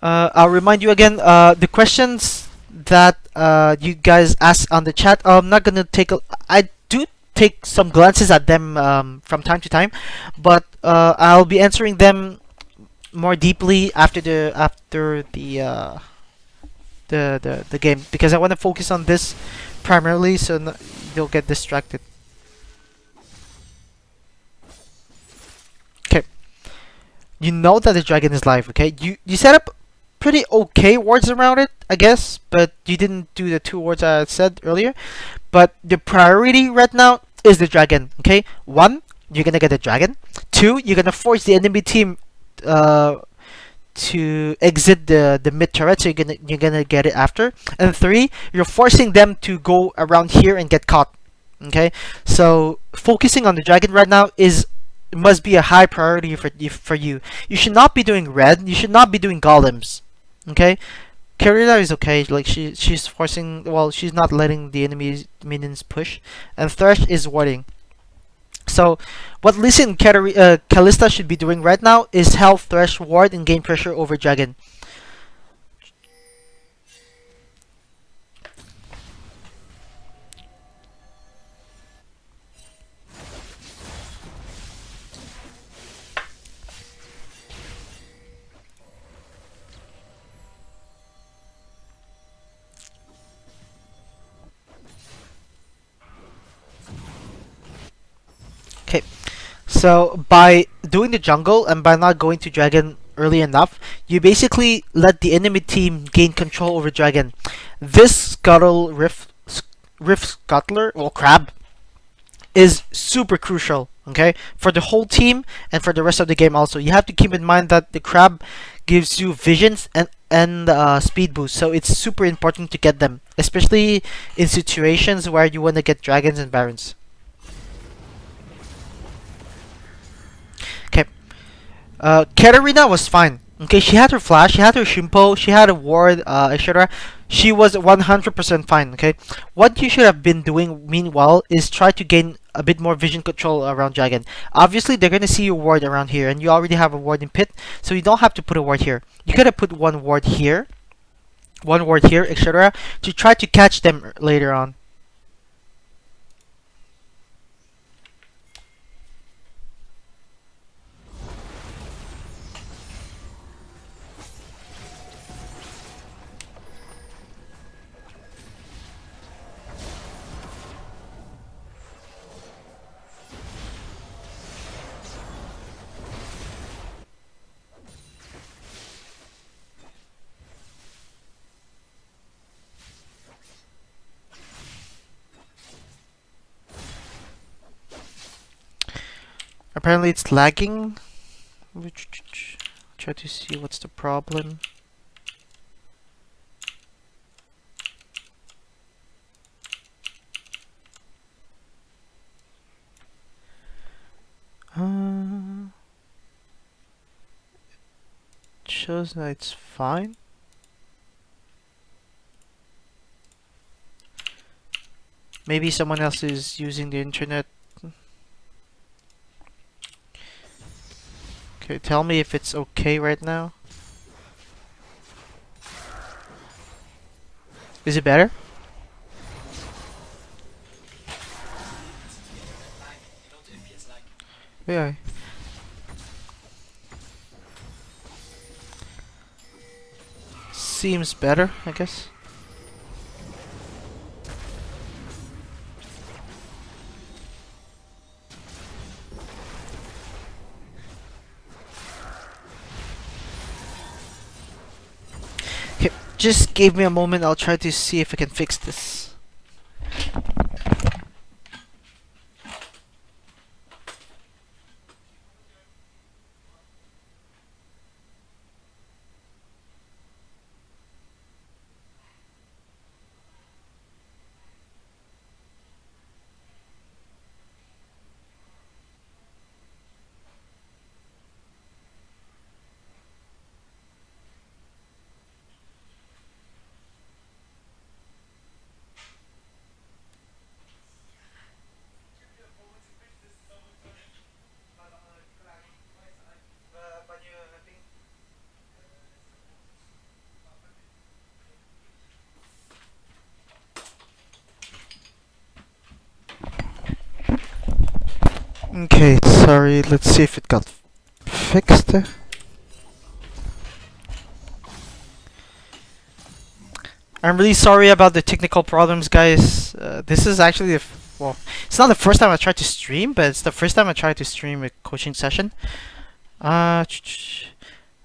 I'll remind you again, the questions that you guys asked on the chat. I'm not gonna I do take some glances at them from time to time, but I'll be answering them more deeply after the game, because I want to focus on this primarily, so you'll get distracted. Okay, you know that the dragon is live. Okay, you set up pretty okay wards around it, I guess, but you didn't do the 2 wards I said earlier. But the priority right now is the dragon. Okay, 1, you're gonna get the dragon. 2, you're gonna force the enemy team to exit the mid turret, so you're gonna get it after. And 3, you're forcing them to go around here and get caught. Okay, so focusing on the dragon right now must be a high priority for you. You should not be doing red. You should not be doing golems. Okay, Katarina is okay. Like she's forcing. Well, she's not letting the enemy minions push, and Thresh is warding. So what Lee Sin and Kalista should be doing right now is help Thresh ward and gain pressure over dragon. Okay, so by doing the jungle and by not going to dragon early enough, you basically let the enemy team gain control over dragon. This scuttle rift scuttler, well, crab, is super crucial. Okay, for the whole team and for the rest of the game also. You have to keep in mind that the crab gives you visions and speed boost, so it's super important to get them, especially in situations where you want to get dragons and barons. Okay, Katarina was fine. Okay, she had her flash, she had her shimpo, she had a ward, etc. She was 100% fine. Okay, what you should have been doing meanwhile is try to gain a bit more vision control around dragon. Obviously, they're gonna see your ward around here, and you already have a ward in pit, so you don't have to put a ward here. You could have put one ward here, etc., to try to catch them later on. Apparently it's lagging. Try to see what's the problem. Shows that it's fine. Maybe someone else is using the internet. Okay, tell me if it's okay right now. Is it better? Yeah. seems better, I guess. Okay, just give me a moment. I'll try to see if I can fix this. Okay, sorry, let's see if it got fixed. I'm really sorry about the technical problems, guys. This is actually well, it's not the first time I tried to stream, but it's the first time I tried to stream a coaching session. I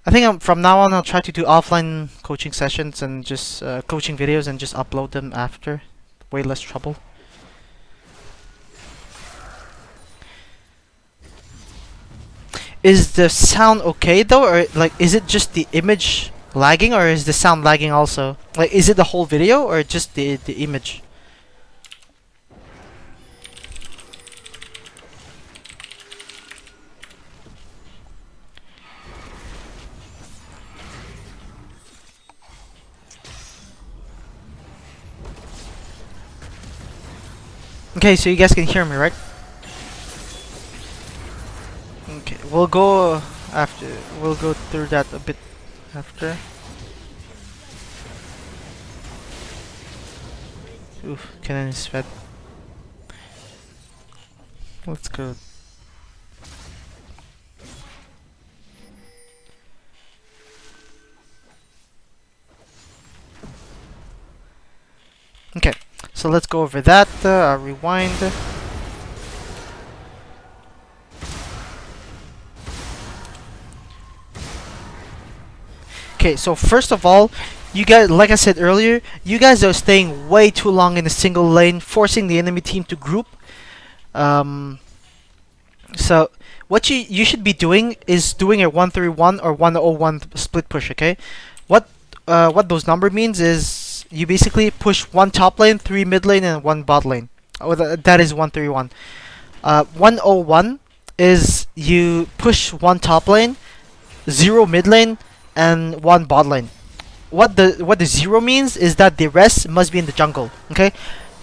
think from now on I'll try to do offline coaching sessions and just coaching videos and just upload them after. Way less trouble. Is the sound okay though, or like is it just the image lagging, or is the sound lagging also? Like, is it the whole video or just the image? Okay, so you guys can hear me, right? Okay, we'll go after. We'll go through that a bit after. Oof, cannon is fed. Let's go. Okay, so let's go over that. Rewind. Okay, so first of all, you guys, like I said earlier, you guys are staying way too long in a single lane, forcing the enemy team to group. So what you should be doing is doing a 131 or 101 split push. Okay, what those number means is you basically push one top lane, three mid lane, and one bot lane. Oh, that is 131. 101 is you push one top lane, zero mid lane, and one bot lane. What the zero means is that the rest must be in the jungle. Okay,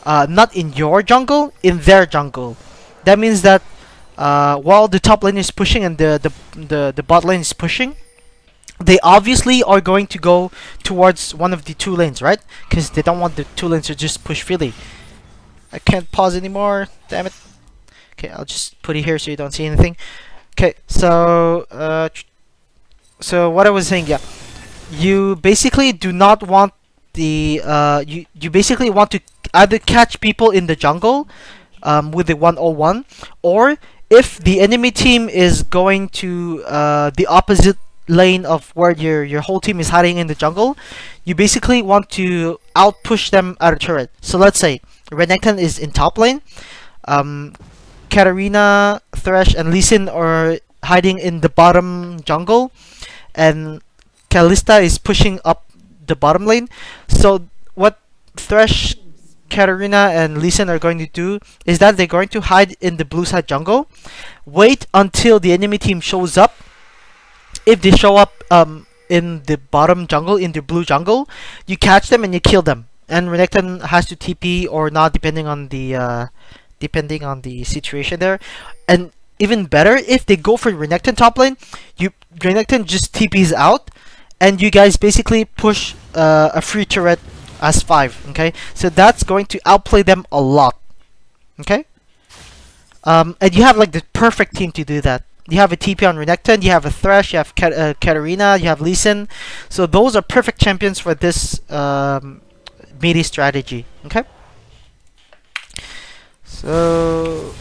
not in your jungle, in their jungle. That means that while the top lane is pushing and the bot lane is pushing, they obviously are going to go towards one of the two lanes, right? Because they don't want the two lanes to just push freely. I can't pause anymore. Damn it. Okay, I'll just put it here so you don't see anything. Okay, so so what I was saying, yeah, you basically do not want the you basically want to either catch people in the jungle with the 101, or if the enemy team is going to the opposite lane of where your whole team is hiding in the jungle, you basically want to outpush them out of turret. So let's say Renekton is in top lane, Katarina, Thresh, and Lee Sin are hiding in the bottom jungle, and Kalista is pushing up the bottom lane. So what Thresh, Katarina, and Lee Sin are going to do is that they're going to hide in the blue side jungle, wait until the enemy team shows up. If they show up in the bottom jungle, in the blue jungle, you catch them and you kill them. And Renekton has to TP or not, depending on the situation there. And even better, if they go for Renekton top lane, Renekton just TPs out, and you guys basically push a free turret as 5. Okay, so that's going to outplay them a lot. Okay, and you have like the perfect team to do that. You have a TP on Renekton, you have a Thresh, you have Katarina, you have Lee Sin. So those are perfect champions for this melee strategy. Okay. So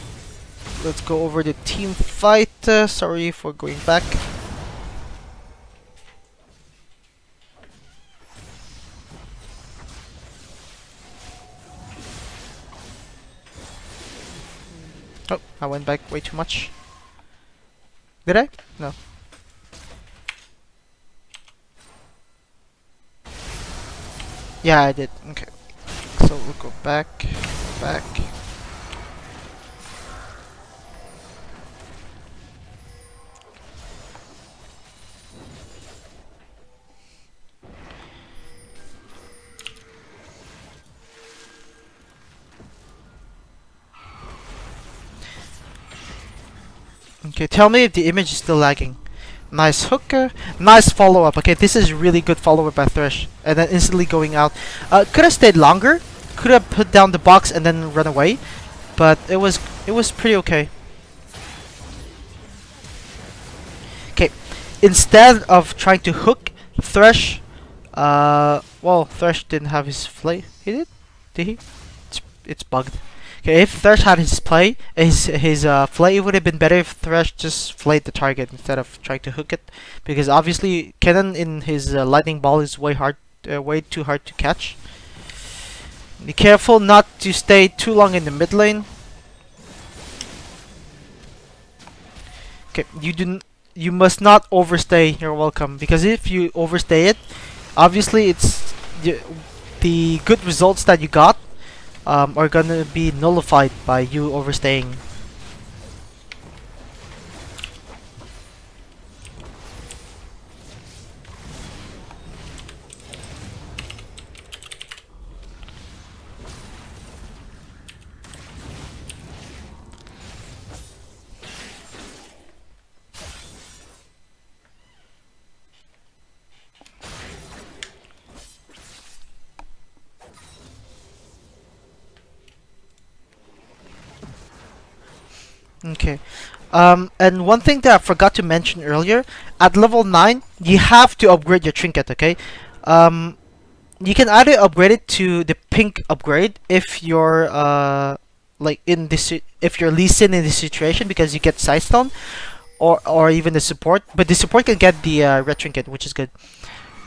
let's go over the team fight. Sorry for going back. Oh, I went back way too much. Did I? No. Yeah, I did. Okay. So we'll go back. Okay, tell me if the image is still lagging. Nice hooker, nice follow-up. Okay, this is really good follow-up by Thresh. And then instantly going out. Could have stayed longer. Could have put down the box and then run away. But it was pretty okay. Okay, instead of trying to hook Thresh, well, Thresh didn't have his play. He did? Did he? It's bugged. Okay, if Thresh had his play, his flay, it would have been better if Thresh just flayed the target instead of trying to hook it, because obviously Kennen in his lightning ball is way too hard to catch. Be careful not to stay too long in the mid lane. Okay, you must not overstay. You're welcome, because if you overstay it, obviously it's the good results that you got are gonna be nullified by you overstaying. Okay. And one thing that I forgot to mention earlier, at level 9, you have to upgrade your trinket, okay? You can either upgrade it to the pink upgrade if you're like in this, if you're Lee Sin in this situation, because you get Sidestone, or even the support. But the support can get the red trinket, which is good.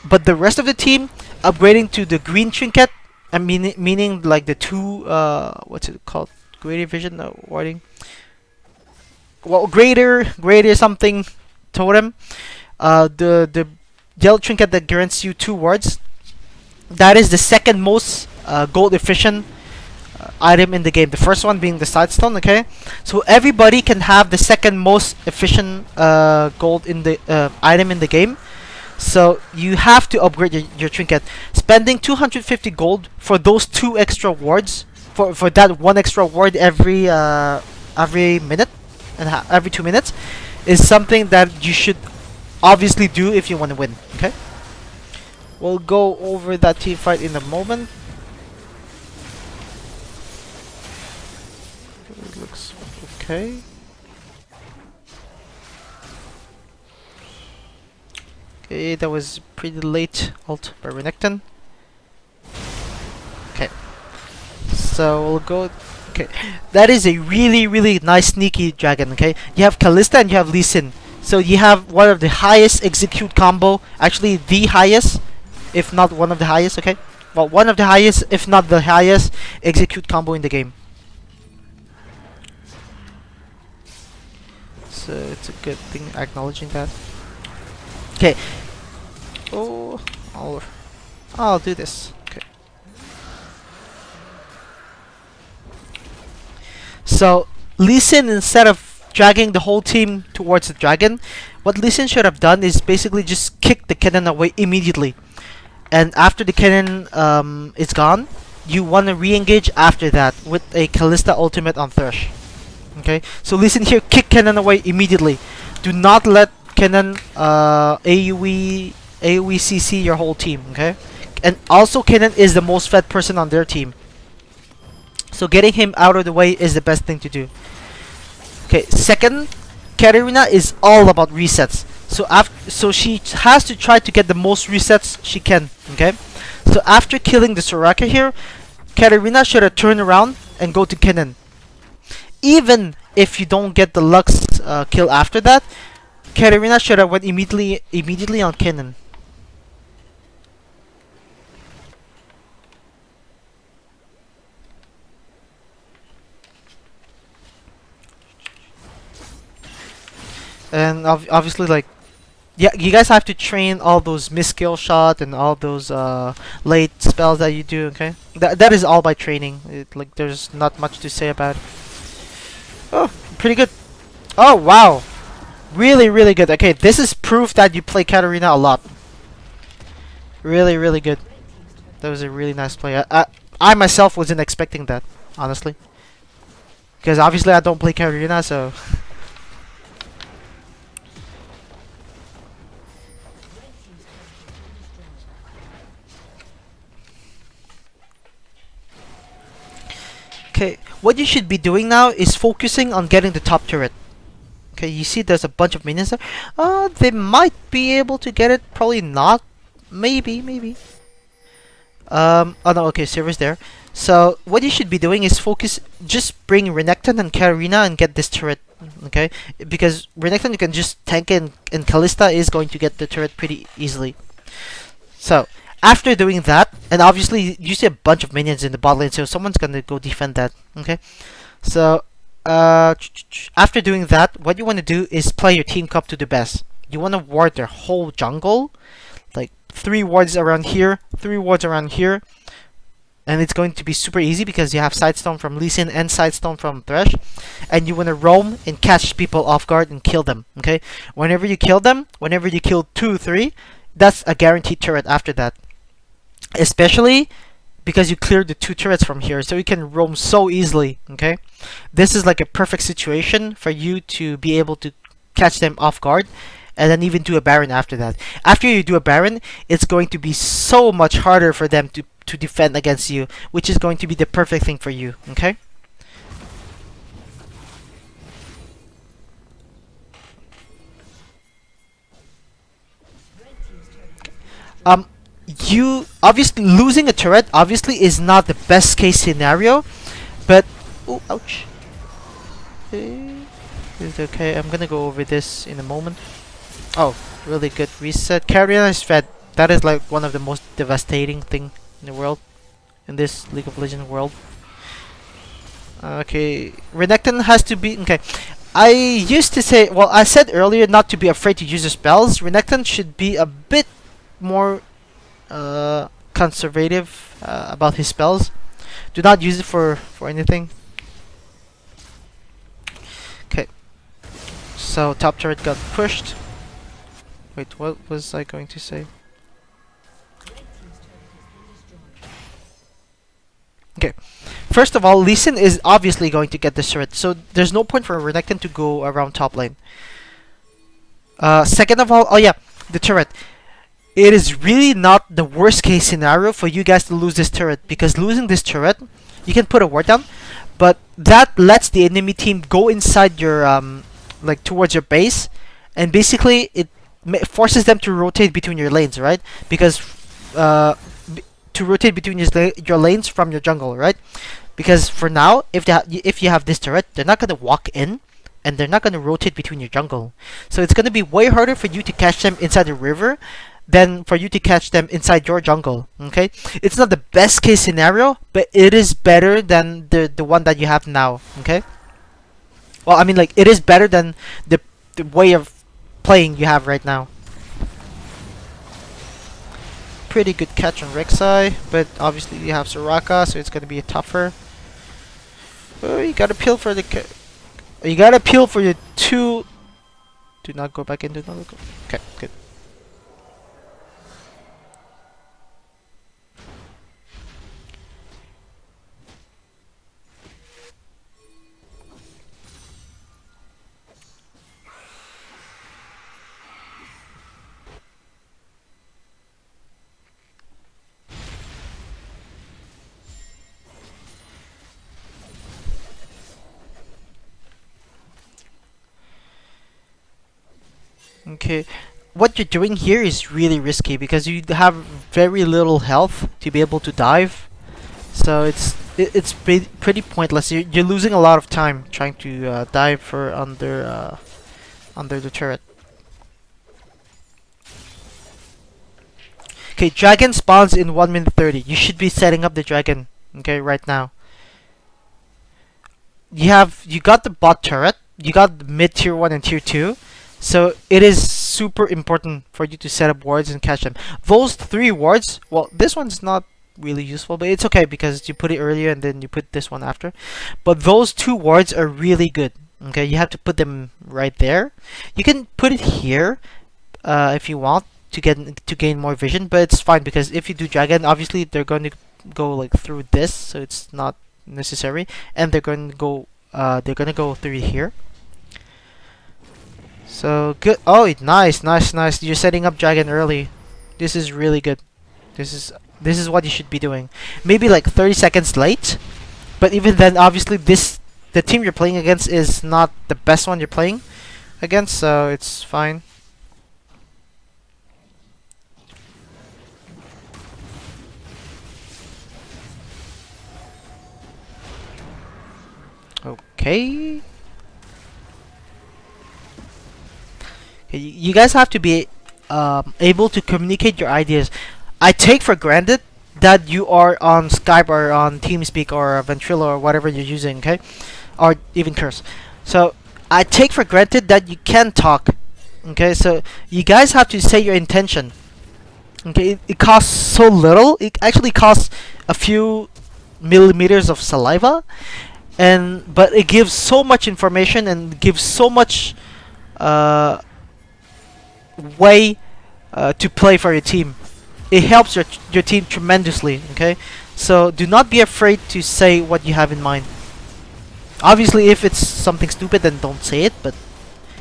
But the rest of the team upgrading to the green trinket, I mean, meaning like the two what's it called? Greater vision wording. Well, greater something totem. The yellow trinket that grants you 2 wards. That is the second most gold efficient item in the game. The first one being the Sidestone. Okay, so everybody can have the second most efficient gold in the item in the game. So you have to upgrade your trinket. Spending 250 gold for those 2 extra wards, for that 1 extra ward every minute and every 2 minutes, is something that you should obviously do if you want to win. Okay, we'll go over that team fight in a moment. It looks okay. Okay, that was pretty late ult by Renekton. Okay, so we'll go. Okay, that is a really nice sneaky dragon. Okay, you have Kalista and you have Lee Sin. So you have one of the highest execute combo, actually the highest, if not one of the highest. Okay, well, one of the highest, if not the highest execute combo in the game. So it's a good thing acknowledging that. Okay. Oh, I'll do this. Okay. So Lee Sin, instead of dragging the whole team towards the dragon, what Lee Sin should have done is basically just kick the cannon away immediately. And after the cannon is gone, you want to re-engage after that with a Kalista ultimate on Thresh. Okay, so Lee Sin here, kick cannon away immediately. Do not let cannon AoE CC your whole team. Okay, and also Cannon is the most fed person on their team, so getting him out of the way is the best thing to do. Okay, second, Katarina is all about resets. So she has to try to get the most resets she can. Okay. So after killing the Soraka here, Katarina should have turned around and go to Kennen. Even if you don't get the Lux kill after that, Katarina should have went immediately on Kennen. And obviously, like, yeah, you guys have to train all those miskill shot and all those late spells that you do. Okay, that is all by training. Like, there's not much to say about it. Oh, pretty good. Oh wow, really really good. Okay, this is proof that you play Katarina a lot. Really really good. That was a really nice play. I myself wasn't expecting that, honestly, because obviously I don't play Katarina, so. Okay, what you should be doing now is focusing on getting the top turret. Okay, you see there's a bunch of minions there. They might be able to get it, probably not. Maybe. Oh no, okay, server's there. So, what you should be doing is focus, just bring Renekton and Katarina and get this turret, okay? Because Renekton you can just tank it and Kalista is going to get the turret pretty easily. So, after doing that, and obviously you see a bunch of minions in the bot lane, so someone's gonna go defend that, okay? So, after doing that, what you want to do is play your team cup to the best. You want to ward their whole jungle, like 3 wards around here, 3 wards around here, and it's going to be super easy because you have Sidestone from Lee Sin and Sidestone from Thresh, and you want to roam and catch people off guard and kill them, okay? Whenever you kill them, whenever you kill 2, 3, that's a guaranteed turret after that. Especially because you cleared the 2 turrets from here, so you can roam so easily, okay? This is like a perfect situation for you to be able to catch them off guard, and then even do a Baron after that. After you do a Baron, it's going to be so much harder for them to defend against you, which is going to be the perfect thing for you, okay? You obviously losing a turret obviously is not the best case scenario, but oh ouch. It's okay. I'm gonna go over this in a moment. Oh, really good reset. Katarina is fed. That is like one of the most devastating thing in the world, in this League of Legends world. Okay, Renekton has to be okay. I used to say, well, I said earlier not to be afraid to use the spells. Renekton should be a bit more conservative about his spells. Do not use it for anything. Okay, so top turret got pushed. Wait, what was I going to say? Okay, first of all, Lee Sin is obviously going to get this turret, so there's no point for Renekton to go around top lane. Second of all, oh yeah, the turret. It is really not the worst case scenario for you guys to lose this turret, because losing this turret, you can put a ward down, but that lets the enemy team go inside your like towards your base, and basically it forces them to rotate between your lanes, right? Because to rotate between your lanes from your jungle, right? Because for now, if you have this turret, they're not gonna walk in, and they're not gonna rotate between your jungle. So it's gonna be way harder for you to catch them inside the river than for you to catch them inside your jungle. Okay, it's not the best case scenario, but it is better than the one that you have now. Okay, well, I mean, like, it is better than the way of playing you have right now. Pretty good catch on Rek'Sai, but obviously you have Soraka, so it's gonna be tougher. Oh, you gotta peel for the you gotta peel for your 2. Do not go back into another. Okay, good. Okay, what you're doing here is really risky because you have very little health to be able to dive. So it's pretty pointless. You're losing a lot of time trying to dive for under the turret. Okay, dragon spawns in 1 minute 30. You should be setting up the dragon. Okay, right now. You got the bot turret. You got the mid tier 1 and tier 2. So it is super important for you to set up wards and catch them. Those 3 wards, well, this one's not really useful, but it's okay because you put it earlier and then you put this one after. But those 2 wards are really good. Okay, you have to put them right there. You can put it here if you want to gain more vision, but it's fine because if you do dragon, obviously they're going to go like through this, so it's not necessary, and they're going to go through here. So good. Oh, nice. You're setting up dragon early. This is really good. This is what you should be doing. Maybe like 30 seconds late, but even then, obviously the team you're playing against is not the best one you're playing against, so it's fine. Okay. You guys have to be able to communicate your ideas. I take for granted that you are on Skype or on TeamSpeak or Ventrilo or whatever you're using, okay? Or even Curse. So I take for granted that you can talk, okay? So you guys have to say your intention. Okay, it costs so little. It actually costs a few millimeters of saliva, but it gives so much information and gives so much way to play for your team. It helps your team tremendously. Okay, so do not be afraid to say what you have in mind. Obviously, if it's something stupid, then don't say it. But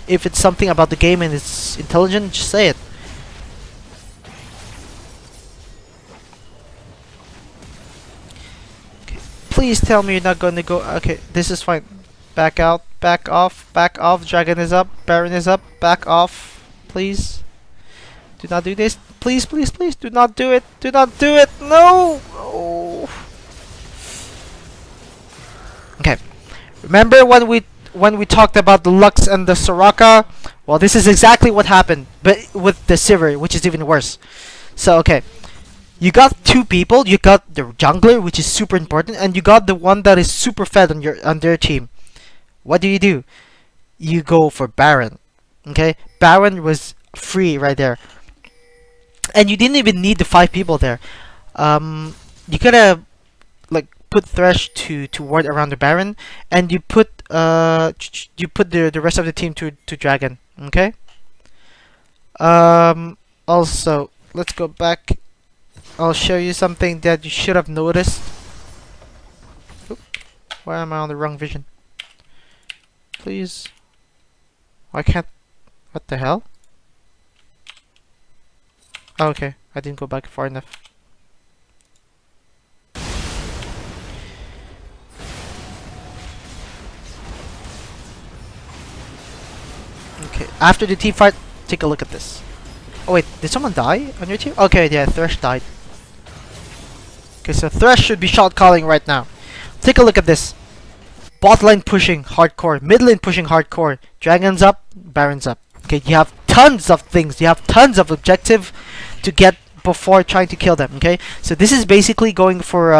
if it's something about the game and it's intelligent, just say it. Please tell me you're not going to go. Okay, this is fine. Back out, back off, back off. Dragon is up, Baron is up. Back off, please. Do not do this. Please, please, please. Do not do it. Do not do it. No. Oh. Okay. Remember when we talked about the Lux and the Soraka? Well, this is exactly what happened, but with the Sivir, which is even worse. So okay. You got 2 people. You got the jungler, which is super important, and you got the one that is super fed on their team. What do? You go for Baron. Okay, Baron was free right there, and you didn't even need the 5 people there. You could have like put Thresh to ward around the Baron, and you put the rest of the team to Dragon. Okay. Also, let's go back. I'll show you something that you should have noticed. Oop. Why am I on the wrong vision? Please. Why can't... What the hell? Oh, okay. I didn't go back far enough. Okay. After the team fight, take a look at this. Oh wait, did someone die on your team? Okay, yeah, Thresh died. Okay, so Thresh should be shot calling right now. Take a look at this. Bot lane pushing hardcore, mid lane pushing hardcore. Dragon's up, Baron's up. Okay, you have tons of things. You have tons of objective to get before trying to kill them. Okay, so this is basically going for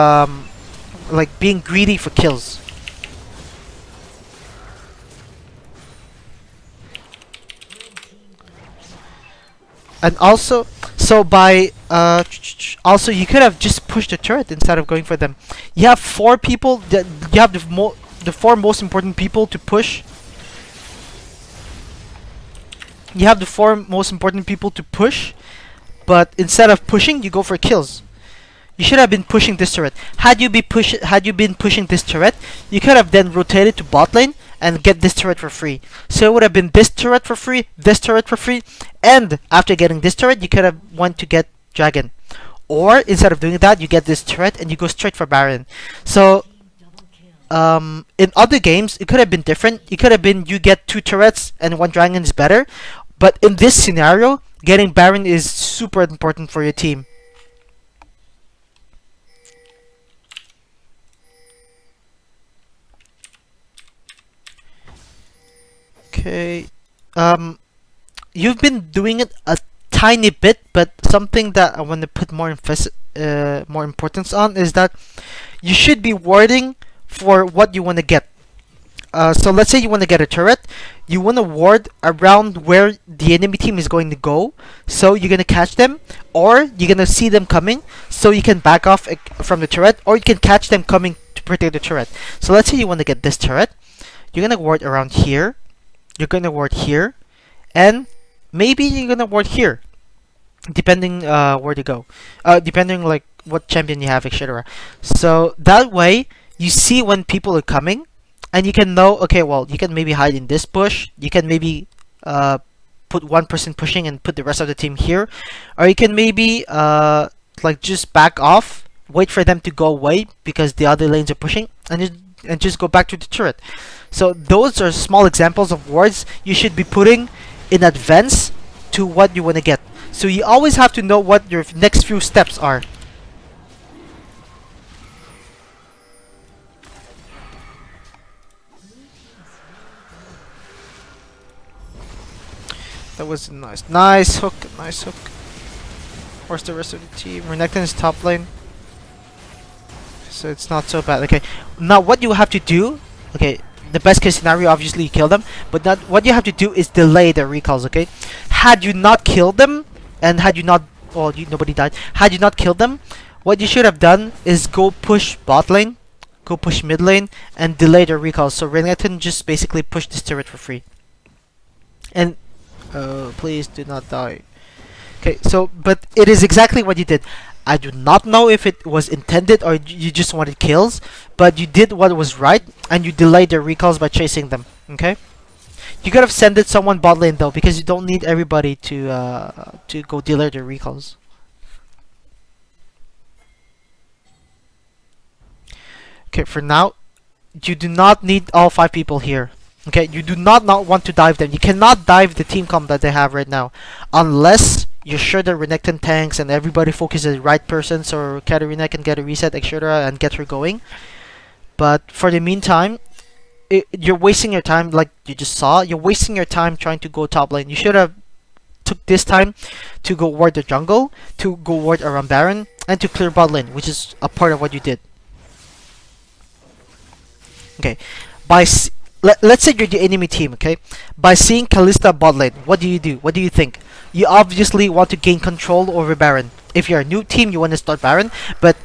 like being greedy for kills. And also, so by also you could have just pushed the turret instead of going for them. You have 4 people. That you have the 4 most important people to push. You have the 4 most important people to push, but instead of pushing, you go for kills. You should have been pushing this turret. Had you been pushing this turret, you could have then rotated to bot lane and get this turret for free. So it would have been this turret for free, this turret for free, and after getting this turret, you could have went to get dragon. Or instead of doing that, you get this turret and you go straight for Baron. So in other games, it could have been different. It could have been you get 2 turrets and 1 dragon is better. But in this scenario, getting Baron is super important for your team. Okay. You've been doing it a tiny bit, but something that I want to put more more importance on is that you should be warding for what you want to get. So let's say you want to get a turret, you want to ward around where the enemy team is going to go, so you're gonna catch them, or you're gonna see them coming, so you can back off from the turret, or you can catch them coming to protect the turret. So let's say you want to get this turret, you're gonna ward around here, you're gonna ward here, and maybe you're gonna ward here, depending where to go, depending like what champion you have, etc. So that way you see when people are coming, and you can know, okay, well, you can maybe hide in this bush, you can maybe put one person pushing and put the rest of the team here, or you can maybe like just back off, wait for them to go away because the other lanes are pushing, and just go back to the turret. So those are small examples of wards you should be putting in advance to what you want to get. So you always have to know what your next few steps are. That was a nice hook, nice hook. Where's the rest of the team? Renekton is top lane, so it's not so bad. Okay, now what you have to do, okay, the best case scenario, obviously you kill them, but not, what you have to do is delay their recalls, okay? Had you not killed them, and had you not, well, nobody died, had you not killed them, what you should have done is go push bot lane, go push mid lane, and delay their recalls, so Renekton just basically push this turret for free. And, please do not die. Okay, so, but it is exactly what you did. I do not know if it was intended or you just wanted kills, but you did what was right, and you delayed their recalls by chasing them, okay? You could have sent it someone bot lane though, because you don't need everybody to go delay their recalls. Okay, for now, you do not need all 5 people here. Okay, you do not want to dive them. You cannot dive the team comp that they have right now, unless you're sure that Renekton tanks and everybody focuses the right person so Katarina can get a reset, etc., and get her going. But for the meantime, you're wasting your time, like you just saw. You're wasting your time trying to go top lane. You should have took this time to go ward the jungle, to go ward around Baron, and to clear bot lane, which is a part of what you did. Okay, let's say you're the enemy team, okay? By seeing Kalista bot lane, what do you do? What do you think? You obviously want to gain control over Baron. If you're a new team, you want to start Baron, but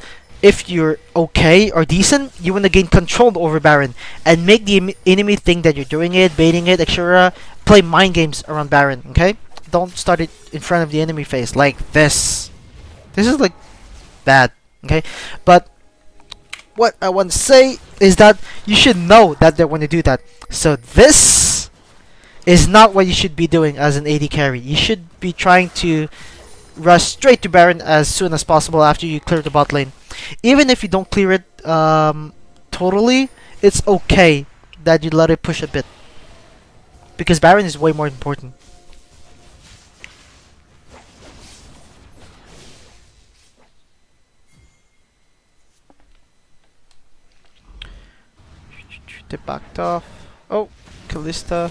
if you're okay or decent, you want to gain control over Baron and make the enemy think that you're doing it, baiting it, etc. Play mind games around Baron, okay? Don't start it in front of the enemy face like this. This is like bad, okay? But what I want to say is that you should know that they want to do that. So this is not what you should be doing as an AD carry. You should be trying to rush straight to Baron as soon as possible after you clear the bot lane. Even if you don't clear it totally, it's okay that you let it push a bit, because Baron is way more important. They backed off. Oh, Kalista.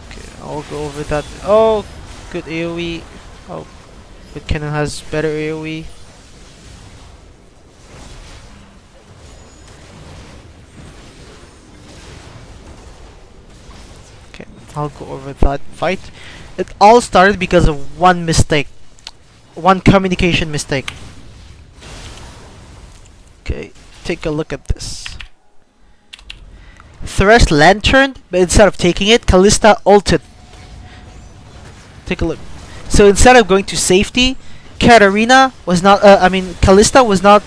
Okay, I'll go over that. Oh, good AoE. Oh, but Kennen has better AoE. Okay, I'll go over that fight. It all started because of one mistake. One communication mistake. Okay, take a look at this. Thresh lantern, but instead of taking it, Kalista ulted. Take a look. So instead of going to safety, Katarina was not. Kalista was not.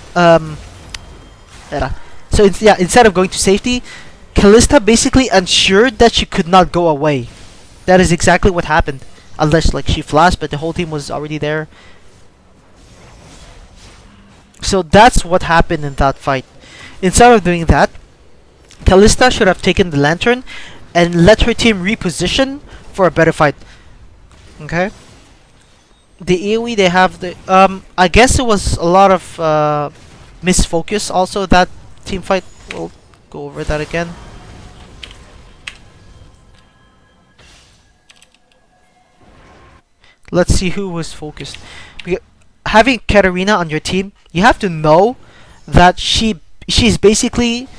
So instead of going to safety, Kalista basically ensured that she could not go away. That is exactly what happened. Unless like she flashed, but the whole team was already there. So that's what happened in that fight. Instead of doing that, Kalista should have taken the lantern and let her team reposition for a better fight. Okay. The AoE they have the I guess it was a lot of misfocus also that team fight. We'll go over that again. Let's see who was focused. Having Katarina on your team, you have to know that she's basically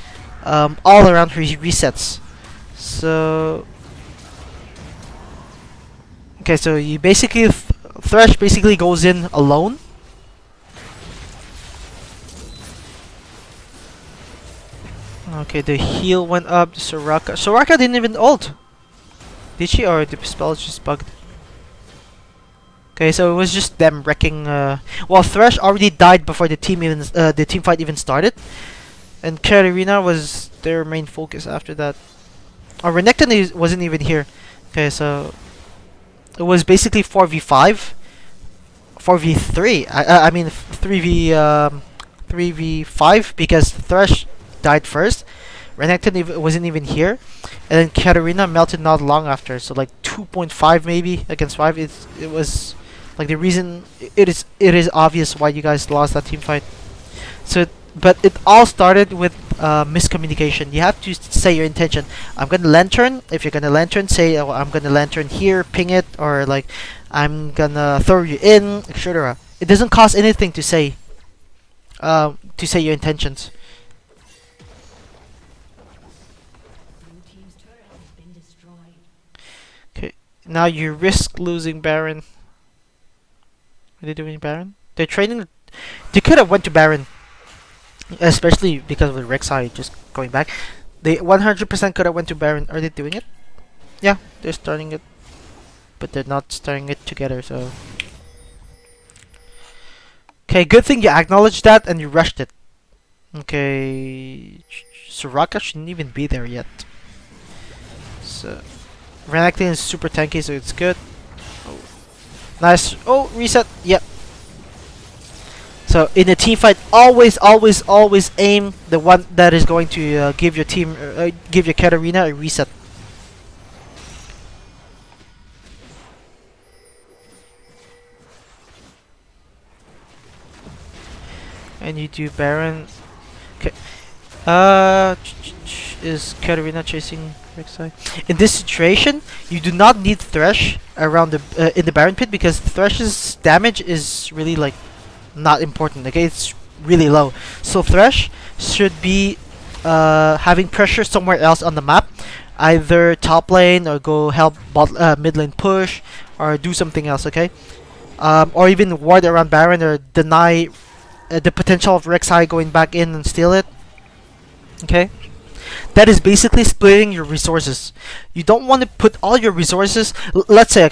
all around her resets. So okay, so you basically Thresh basically goes in alone. Okay, the heal went up. Soraka didn't even ult. Did she, or the spell just bugged? Okay, so it was just them wrecking. Well, Thresh already died before the team fight even started, and Katarina was their main focus after that. Oh, Renekton wasn't even here. Okay, so it was basically 4v5, 4v3. I mean 3v5 because Thresh died first. Renekton wasn't even here, and then Katarina melted not long after. So like 2.5 maybe against 5. It was like the reason it is obvious why you guys lost that team fight. So but it all started with miscommunication. You have to say your intention. I'm gonna lantern. If you're gonna lantern, say oh, I'm gonna lantern here, ping it, or like I'm gonna throw you in, etc. It doesn't cost anything to say your intentions. Okay, now you risk losing Baron. Are they doing Baron? They're training. They could have went to Baron, especially because of the Rek'Sai just going back. They 100% could have went to Baron. Are they doing it? Yeah, they're starting it, but they're not starting it together. So okay, good thing you acknowledged that and you rushed it. Okay, Soraka shouldn't even be there yet. So Renekton is super tanky, so it's good. Oh. Nice. Oh, reset. Yep. So in a team fight, always aim the one that is going to give your team, give your Katarina a reset. And you do Baron. Okay. Is Katarina chasing Rek'Sai? In this situation, you do not need Thresh around the in the Baron pit because Thresh's damage is really like not important. Okay, it's really low. So Thresh should be having pressure somewhere else on the map, either top lane or go help mid lane push or do something else. Okay, or even ward around Baron or deny the potential of Rek'Sai going back in and steal it. Okay, that is basically splitting your resources. You don't want to put all your resources. Let's say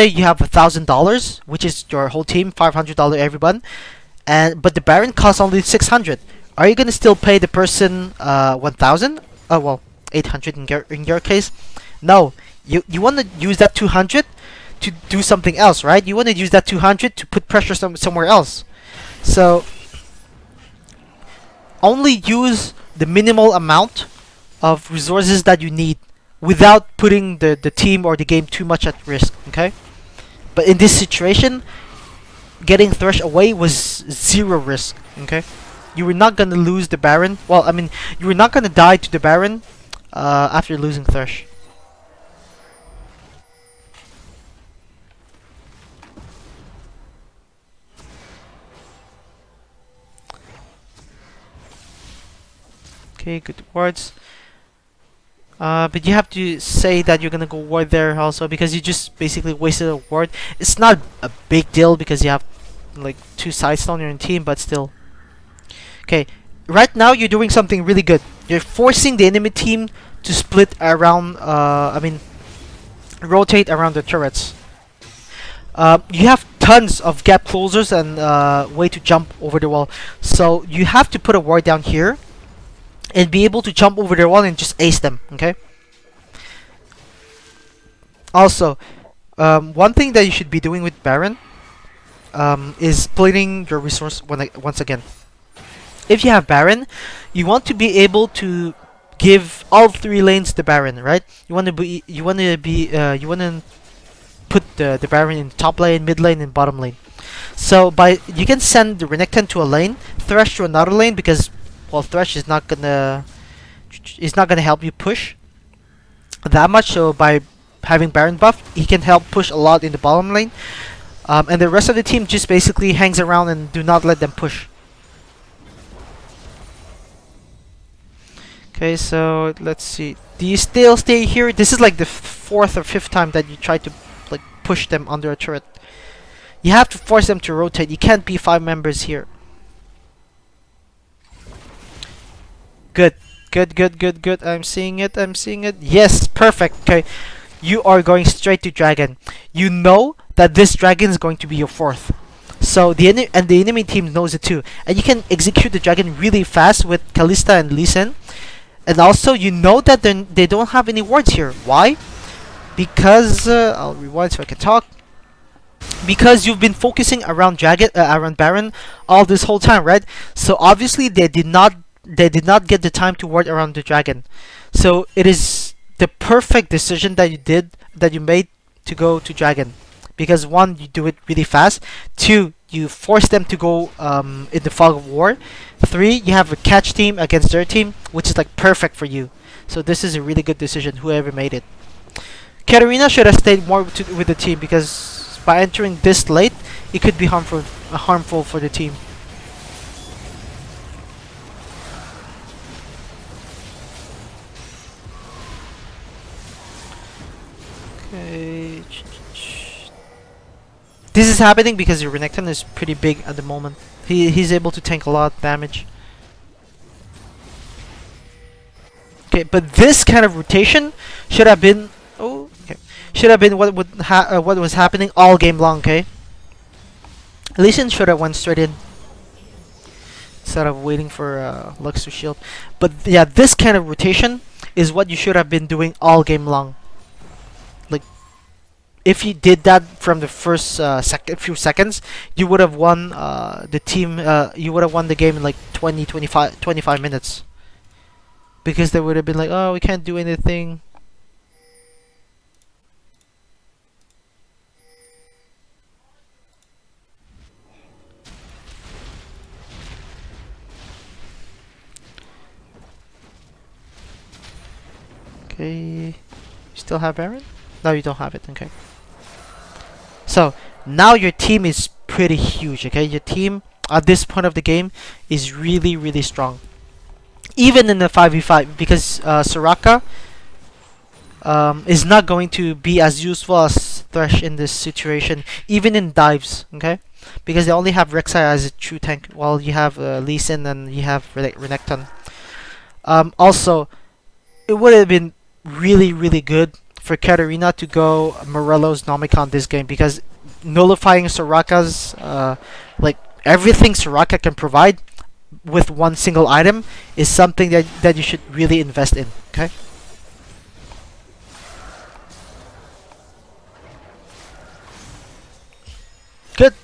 you have $1,000, which is your whole team, $500 everyone, but the Baron costs only 600. Are you gonna still pay the person 1,000? Oh well, 800 in your case. No, you want to use that 200 to do something else, right? You want to use that 200 to put pressure somewhere else. So only use the minimal amount of resources that you need without putting the team or the game too much at risk. Okay, but in this situation, getting Thresh away was zero risk. Okay, you were not gonna lose the Baron. Well, I mean, you were not gonna die to the Baron after losing Thresh. Okay, good words. But you have to say that you're gonna go ward there also because you just basically wasted a ward. It's not a big deal because you have like 2 sidestone on your team, but still. Okay, right now you're doing something really good. You're forcing the enemy team to split around. Rotate around the turrets. You have tons of gap closers and way to jump over the wall. So you have to put a ward down here and be able to jump over their wall and just ace them. Okay. Also, one thing that you should be doing with Baron is splitting your resource once again. If you have Baron, you want to be able to give all three lanes the Baron, right? You wanna put the Baron in top lane, mid lane, and bottom lane. So by you can send the Renekton to a lane, Thresh to another lane because well Thresh is not gonna help you push that much. So by having Baron buff, he can help push a lot in the bottom lane. And the rest of the team just basically hangs around and do not let them push. Okay, so let's see. Do you still stay here? This is like the fourth or fifth time that you try to like push them under a turret. You have to force them to rotate. You can't be 5 members here. Good. Good. I'm seeing it. Yes, perfect. Okay. You are going straight to dragon. You know that this dragon is going to be your fourth. So the enemy team knows it too. And you can execute the dragon really fast with Kalista and Lee Sin. And also you know that they don't have any wards here. Why? Because I'll rewind so I can talk. Because you've been focusing around around Baron all this whole time, right? So obviously they did not get the time to ward around the dragon. So it is the perfect decision that you made to go to dragon, because one, you do it really fast. Two, you force them to go in the fog of war. Three, you have a catch team against their team, which is like perfect for you. So this is a really good decision, whoever made it. Katarina should have stayed more with the team, because by entering this late, it could be harmful for the team. Okay. This is happening because your Renekton is pretty big at the moment. He's able to tank a lot of damage. Okay, but this kind of rotation should have been what was happening all game long. Okay, Lee Sin should have went straight in instead of waiting for Lux to shield. But yeah, this kind of rotation is what you should have been doing all game long. Like, if you did that from the first few seconds, you would have won the team. You would have won the game in like 25 minutes. Because they would have been like, oh, we can't do anything. Okay, you still have Baron? No, you don't have it. Okay. So now your team is pretty huge. Okay, your team at this point of the game is really strong. Even in the 5v5, because Soraka is not going to be as useful as Thresh in this situation, even in dives, okay? Because they only have Rek'Sai as a true tank, while you have Lee Sin and you have Renekton. Also, it would have been really good for Katarina to go Morello's Nomicon this game, because nullifying Soraka's like everything Soraka can provide with one single item is something that you should really invest in. Okay. Good.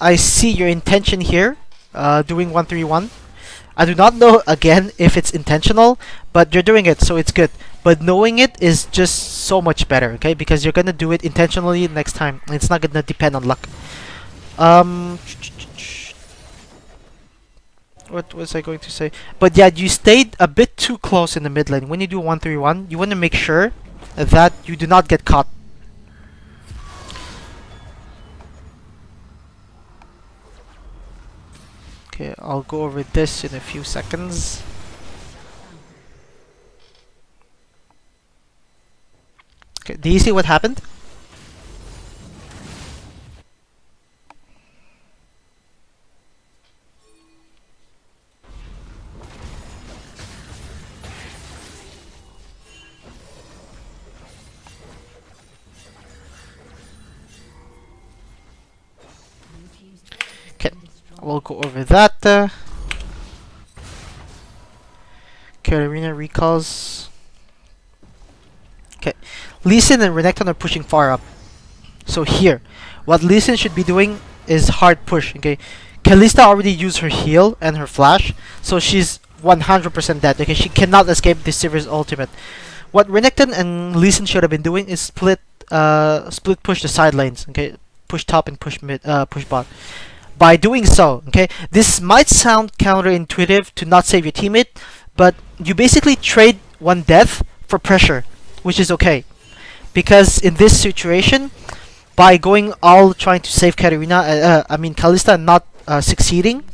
I see your intention here, doing 1-3-1. I do not know again if it's intentional, but you're doing it, so it's good. But knowing it is just so much better, okay? Because you're gonna do it intentionally next time. It's not gonna depend on luck. What was I going to say? But yeah, you stayed a bit too close in the mid lane. When you do 1-3-1, you want to make sure that you do not get caught. Okay, I'll go over this in a few seconds. Okay, do you see what happened? Okay, we'll go over that. Katarina recalls. Okay, Lee Sin and Renekton are pushing far up. So here, what Lee Sin should be doing is hard push. Okay, Kalista already used her heal and her flash, so she's 100% dead. Okay, she cannot escape this Sivir's ultimate. What Renekton and Lee Sin should have been doing is split push the side lanes. Okay, push top and push mid, push bot. By doing so, okay, this might sound counterintuitive to not save your teammate, but you basically trade one death for pressure, which is okay, because in this situation, by going all trying to save Katarina, I mean Kalista, and not succeeding,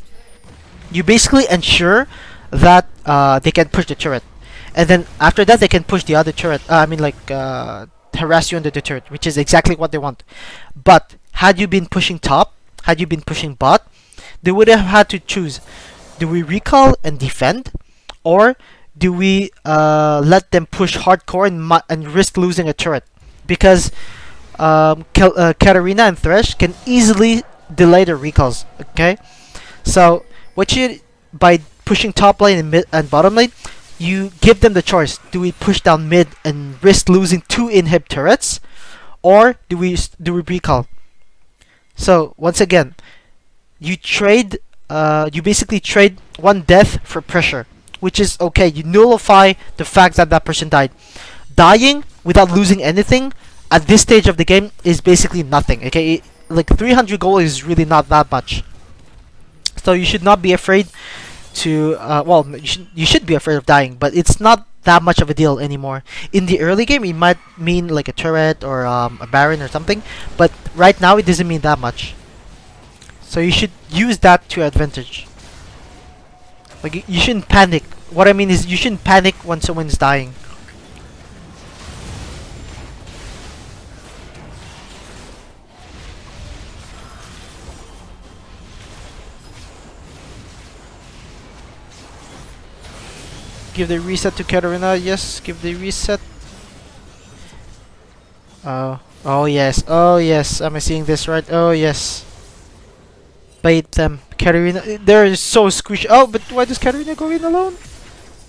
you basically ensure that they can push the turret, and then after that they can push the other turret. I mean like harass you under the turret, which is exactly what they want. But had you been pushing top, had you been pushing bot, they would have had to choose: do we recall and defend, or do we let them push hardcore and risk losing a turret? Because Katarina and Thresh can easily delay their recalls. Okay, so what you by pushing top lane and mid and bottom lane, you give them the choice: do we push down mid and risk losing 2 inhib turrets, or do we recall? So once again, you basically trade one death for pressure, which is okay. You nullify the fact that that person died. Dying without losing anything at this stage of the game is basically nothing. Okay, like 300 gold is really not that much. So you should not be afraid to well, you should be afraid of dying, but it's not that much of a deal anymore. In the early game, it might mean like a turret or a baron or something, but right now it doesn't mean that much. So you should use that to your advantage. Like you shouldn't panic. What I mean is you shouldn't panic when someone's dying. Give the reset to Katarina. Yes, give the reset. Oh yes. Oh yes. Am I seeing this right? Oh yes. Bait them. Katarina. They're so squishy. Oh, but why does Katarina go in alone?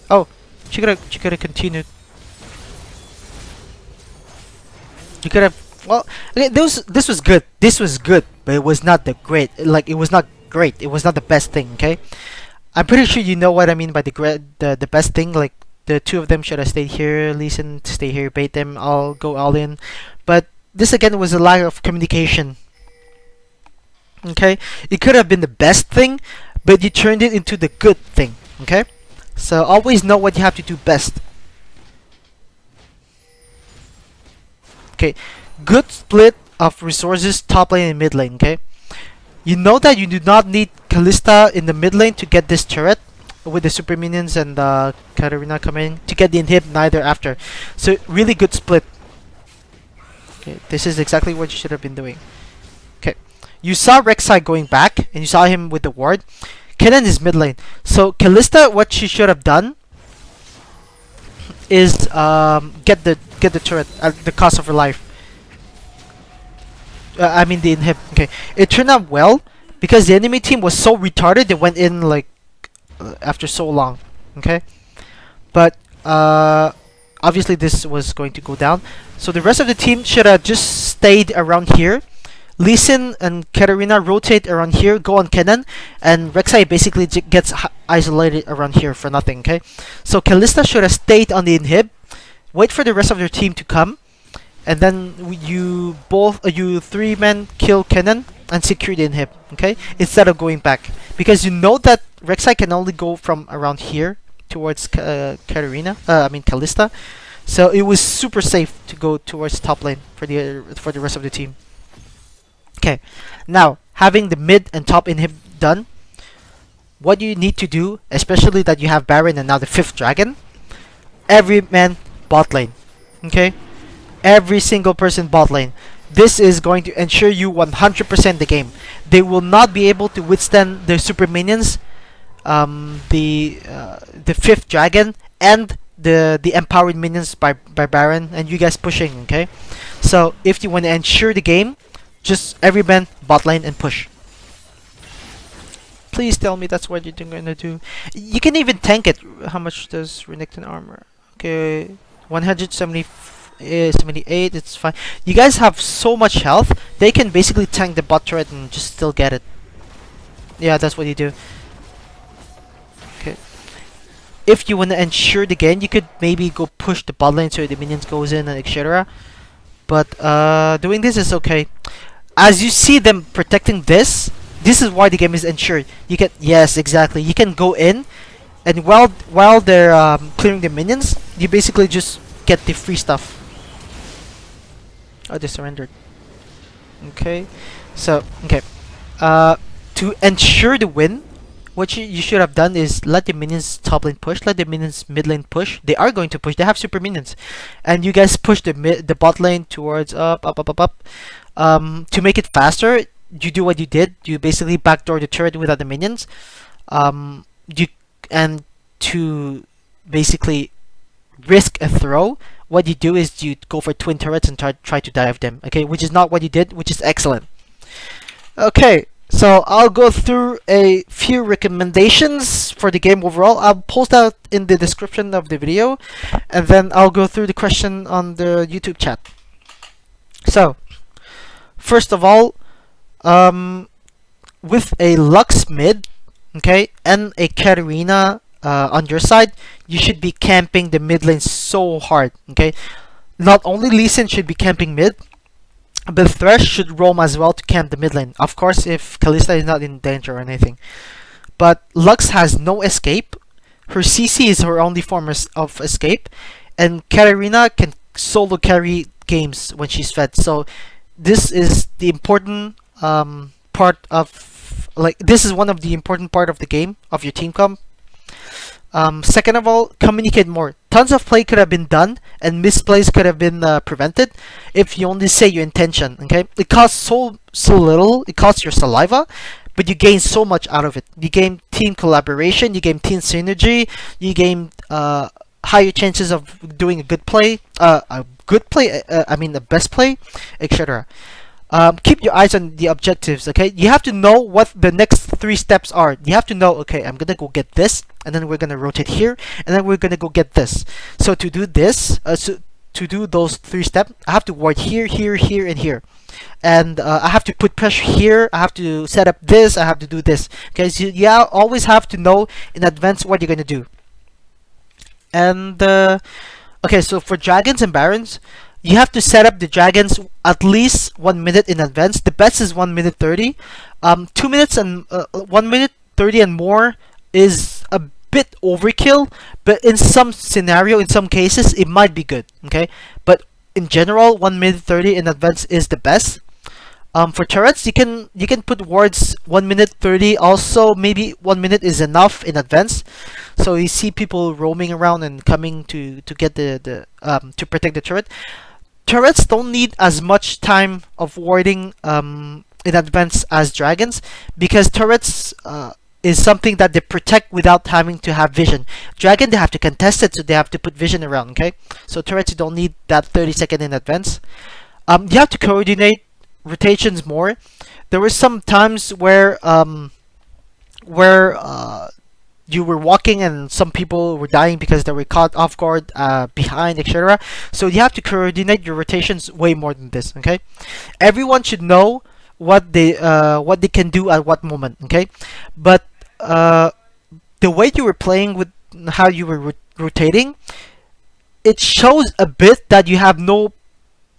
Oh, she could have continued. You could have. Well, okay, this was good. This was good, but it was not the great. Like it was not great. It was not the best thing. Okay. I'm pretty sure you know what I mean by the best thing. Like the two of them should have stayed here, listen, stay here, bait them, all go all in. But this again was a lack of communication. Okay, it could have been the best thing, but you turned it into the good thing. Okay, so always know what you have to do best. Okay, good split of resources, top lane and mid lane. Okay. You know that you do not need Kalista in the mid lane to get this turret with the super minions and Katarina coming to get the inhib neither after. So really good split. Okay, this is exactly what you should have been doing. Okay, you saw Rek'Sai going back and you saw him with the ward. Kennen is mid lane. So Kalista, what she should have done is get the turret at the cost of her life. I mean the inhib. Okay, it turned out well because the enemy team was so retarded they went in like after so long. Okay, but obviously this was going to go down, so the rest of the team should have just stayed around here. Lee Sin and Katarina rotate around here, go on Kennen, and Rek'Sai basically gets isolated around here for nothing. Okay, so Kalista should have stayed on the inhib, wait for the rest of their team to come, and then you three men kill Kennen and secure the inhib, okay? Instead of going back, because you know that Rek'Sai can only go from around here towards Katarina. I mean Kalista. So it was super safe to go towards top lane for the rest of the team. Okay, now having the mid and top inhib done, what you need to do, especially that you have Baron and now the 5th dragon, every man bot lane, okay? Every single person bot lane. This is going to ensure you 100% the game. They will not be able to withstand the super minions, the 5th dragon, and the empowered minions by Baron, and you guys pushing. Okay, so if you want to ensure the game, just every man bot lane and push. Please tell me that's what you're gonna do. You can even tank it. How much does Renekton armor? Okay, 170. 78, it's fine. You guys have so much health, they can basically tank the bot turret and just still get it. Yeah, that's what you do. Okay. if you want to ensure the game, you could maybe go push the bot lane so the minions goes in and etc. But doing this is okay. As you see them protecting this is why the game is ensured. You can, yes, exactly. You can go in, and while they're clearing the minions, you basically just get the free stuff. Oh, they surrendered. Okay, so okay. To ensure the win, what you should have done is let the minions top lane push, let the minions mid lane push. They are going to push. They have super minions, and you guys push the bot lane towards up. To make it faster, you do what you did. You basically backdoor the turret without the minions. You and to basically risk a throw, what you do is you go for twin turrets and try to dive them. Okay, which is not what you did, which is excellent. Okay, so I'll go through a few recommendations for the game overall. I'll post out in the description of the video, and then I'll go through the question on the YouTube chat. So, first of all, with a Lux mid, okay, and a Katarina on your side, you should be camping the mid lane so hard, okay? Not only Lee Sin should be camping mid, but Thresh should roam as well to camp the mid lane. Of course, if Kalista is not in danger or anything. But Lux has no escape. Her CC is her only form of escape. And Katarina can solo carry games when she's fed. So this is the important part of... this is one of the important part of the game, of your team comp. Second of all, communicate more. Tons of play could have been done, and misplays could have been prevented if you only say your intention. Okay, it costs so little. It costs your saliva, but you gain so much out of it. You gain team collaboration. You gain team synergy. You gain higher chances of doing a good play. I mean the best play, etc. Keep your eyes on the objectives, okay? You have to know what the next 3 steps are. You have to know, okay, I'm gonna go get this, and then we're gonna rotate here, and then we're gonna go get this. So to do this, to do those 3 steps, I have to ward here, here, here, and here. And I have to put pressure here, I have to set up this, I have to do this. Okay, so you always have to know in advance what you're gonna do. And, okay, so for dragons and barons, you have to set up the dragons at least 1 minute in advance. The best is 1 minute 30. 2 minutes and 1 minute 30 and more is a bit overkill, but in some scenario, in some cases, it might be good. Okay, but in general, 1 minute 30 in advance is the best. For turrets, you can put wards 1 minute 30. Also, maybe 1 minute is enough in advance. So you see people roaming around and coming to get to protect the turret. Turrets don't need as much time of warding in advance as dragons, because turrets is something that they protect without having to have vision. Dragon, they have to contest it, so they have to put vision around. Okay, so turrets, you don't need that 30-second in advance. You have to coordinate rotations more. There were some times where you were walking and some people were dying because they were caught off guard behind, etc. So you have to coordinate your rotations way more than this. Okay, everyone should know what they can do at what moment. Okay, but the way you were playing with how you were rotating, it shows a bit that you have no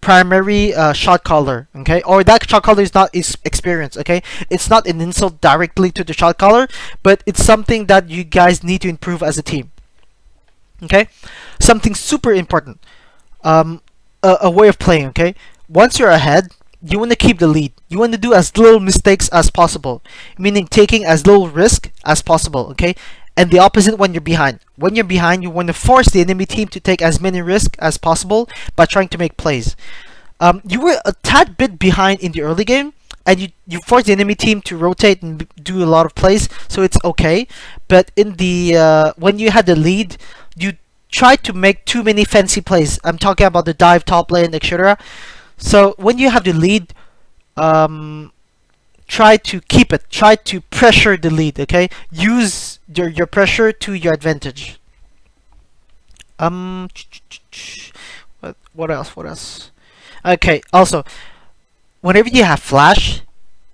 primary shot caller, okay, or that shot caller is not experienced. Okay, it's not an insult directly to the shot caller, but it's something that you guys need to improve as a team. Okay, something super important, a way of playing. Okay, once you're ahead, you want to keep the lead. You want to do as little mistakes as possible, meaning taking as little risk as possible. Okay, and the opposite when you're behind. When you're behind, you want to force the enemy team to take as many risks as possible by trying to make plays. You were a tad bit behind in the early game, and you force the enemy team to rotate and do a lot of plays, so it's okay. But in the when you had the lead, you tried to make too many fancy plays. I'm talking about the dive, top lane, etc. So when you have the lead, try to keep it. Try to pressure the lead. Okay, use your pressure to your advantage. What else? Okay. Also, whenever you have flash,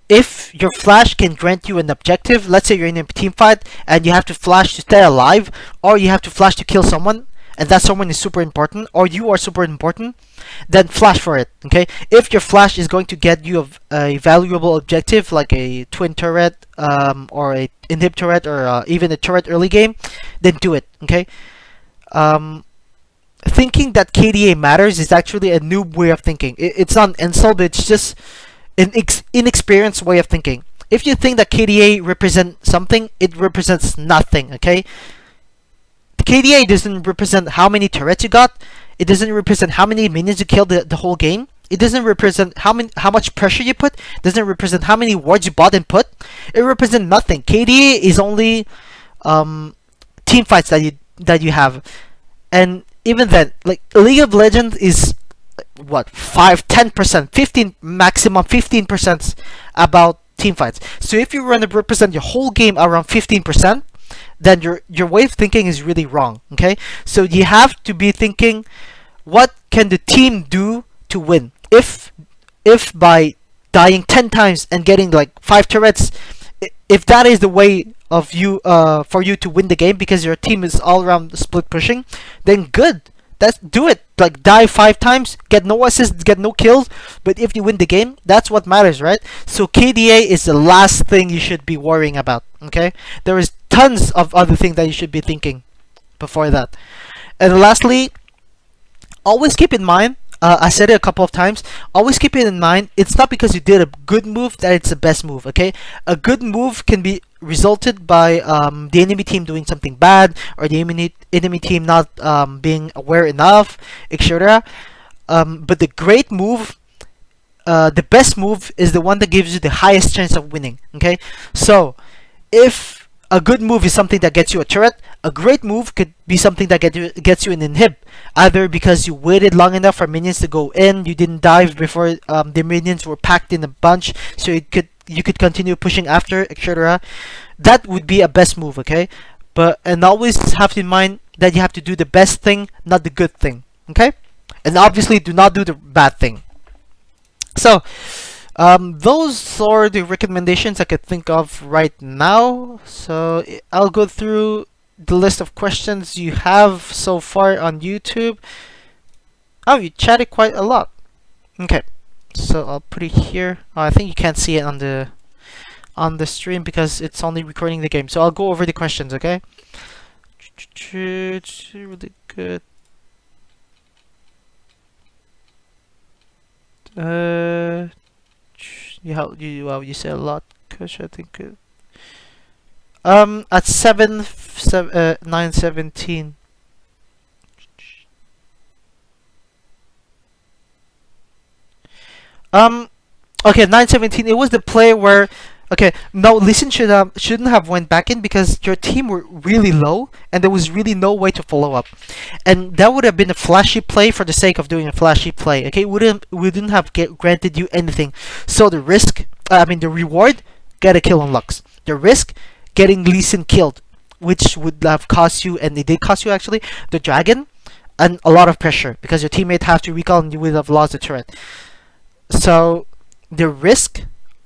if your flash can grant you an objective, let's say you're in a team fight and you have to flash to stay alive, or you have to flash to kill someone, and that someone is super important, or you are super important, then flash for it. Okay, if your flash is going to get you a valuable objective like a twin turret, or a inhib turret, or even a turret early game, then do it. Okay. Thinking that KDA matters is actually a noob way of thinking. It's not an insult, but it's just an inexperienced way of thinking. If you think that KDA represents something, it represents nothing. Okay. The KDA doesn't represent how many turrets you got. It doesn't represent how many minions you killed the whole game. It doesn't represent how much pressure you put. It doesn't represent how many wards you bought and put. It represents nothing. KDA is only team fights that you have, and even then, like League of Legends is what 5-10%, 15 maximum 15% about team fights. So if you want to represent your whole game around 15%, then your way of thinking is really wrong. Okay, so you have to be thinking, what can the team do to win? If by dying 10 times and getting like 5 turrets, if that is the way of you for you to win the game because your team is all around split pushing, then good. That's do it. Like die 5 times, get no assists, get no kills, but if you win the game, that's what matters, right? So KDA is the last thing you should be worrying about. Okay, there is tons of other things that you should be thinking before that. And lastly, always keep in mind, I said it a couple of times, always keep it in mind, it's not because you did a good move that it's the best move. Okay, a good move can be resulted by the enemy team doing something bad, or the enemy team not being aware enough, etc. But the great move, the best move, is the one that gives you the highest chance of winning. Okay, so if a good move is something that gets you a turret, a great move could be something that gets you an inhib, either because you waited long enough for minions to go in, you didn't dive before the minions were packed in a bunch, so you could continue pushing after, etc. That would be a best move. Okay, and always have in mind that you have to do the best thing, not the good thing. Okay, and obviously do not do the bad thing. So those are the recommendations I could think of right now. So I'll go through the list of questions you have so far on YouTube. Oh, you chatted quite a lot. Okay, so I'll put it here. I think you can't see it on the stream because it's only recording the game. So I'll go over the questions. Okay. Really good. You said a lot, Kush. I think at 9:17. Okay, 9:17. It was the play where, okay, no, Listen shouldn't have went back in because your team were really low and there was really no way to follow up, and that would have been a flashy play for the sake of doing a flashy play. Okay, wouldn't have granted you anything. So the risk, the reward, get a kill on Lux. The risk, getting Listen killed, which would have cost you, and it did cost you actually, the dragon, and a lot of pressure because your teammate have to recall and you would have lost the turret. So the risk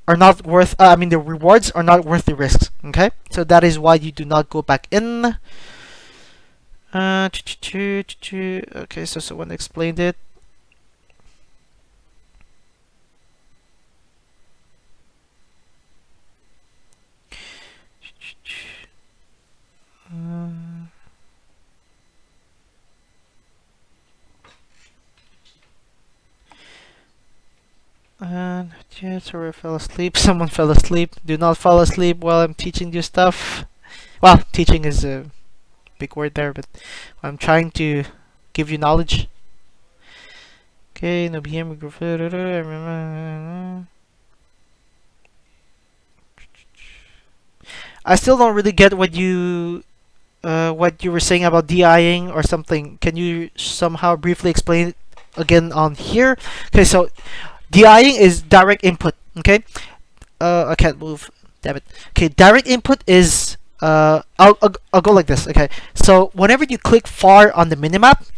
are not worth, the rewards are not worth the risks. Okay, so that is why you do not go back in. Okay, so someone explained it. Yeah, sorry, I fell asleep. Someone fell asleep. Do not fall asleep while I'm teaching you stuff. Well, teaching is a big word there, but I'm trying to give you knowledge. Okay, no BM. I still don't really get what you were saying about DIing or something. Can you somehow briefly explain it again on here? Okay, so DIing is direct input. Okay, I can't move. Damn it. Okay, direct input is I'll go like this. Okay, so whenever you click far on the minimap,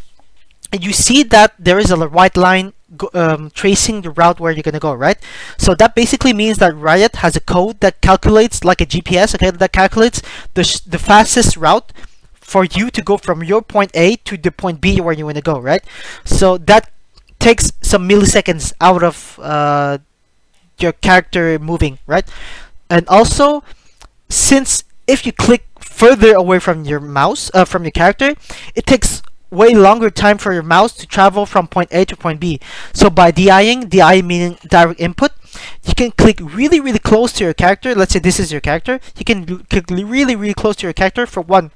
and you see that there is a white line tracing the route where you're gonna go, right? So that basically means that Riot has a code that calculates, like a GPS, okay, that calculates the fastest route for you to go from your point A to the point B where you want to go, right? So that takes some milliseconds out of your character moving, right? And also, since if you click further away from your mouse, from your character, it takes way longer time for your mouse to travel from point A to point B. So by DIing, DI meaning direct input, you can click really, really close to your character. Let's say this is your character. You can click really, really close to your character. For one,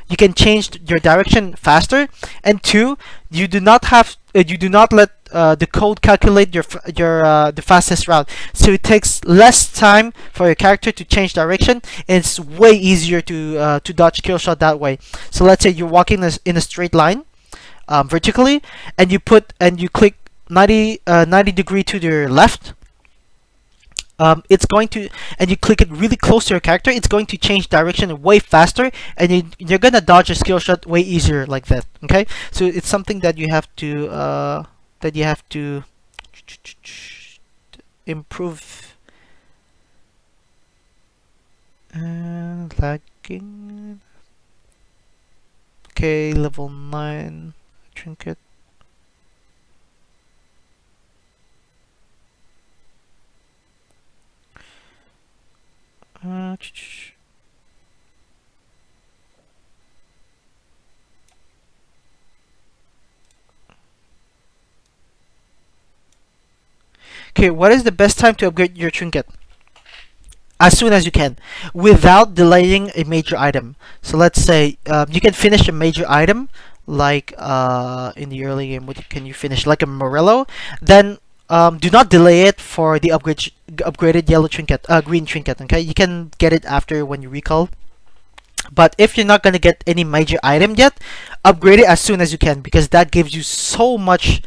you can change your direction faster, and two, you do not let the code calculate the fastest route. So it takes less time for your character to change direction, and it's way easier to dodge kill shot that way. So let's say you're walking in a straight line, vertically, and you click 90 degree to your left. It's going to, and you click it really close to your character, it's going to change direction way faster, and you're gonna dodge a skill shot way easier like that. Okay, so it's something that you have to improve. Lagging. Okay, level 9 trinket. Okay, what is the best time to upgrade your trinket? As soon as you can, without delaying a major item. So let's say you can finish a major item, like in the early game. What can you finish? Like a Morello. Then do not delay it for the upgraded yellow trinket, green trinket. Okay, you can get it after when you recall. But if you're not gonna get any major item yet, upgrade it as soon as you can, because that gives you so much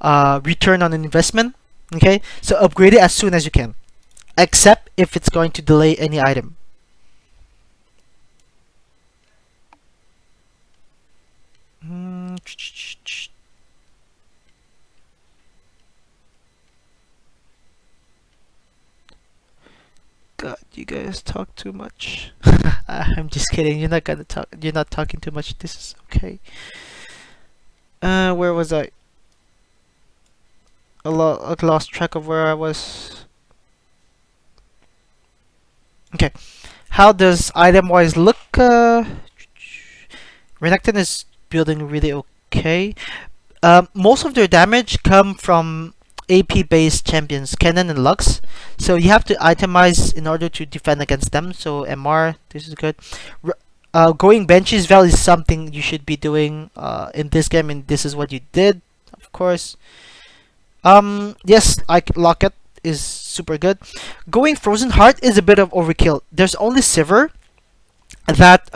return on investment. Okay, so upgrade it as soon as you can, except if it's going to delay any item. God, you guys talk too much. I'm just kidding. You're not gonna talk. You're not talking too much. This is okay. Where was I? I lost track of where I was. Okay. How does item-wise look? Renekton is building really okay. Most of their damage come from AP-based champions, Kennen and Lux. So you have to itemize in order to defend against them. So MR, this is good. Going benches val is something you should be doing in this game, and this is what you did, of course. Yes, Locket is super good. Going Frozen Heart is a bit of overkill. There's only Sivir that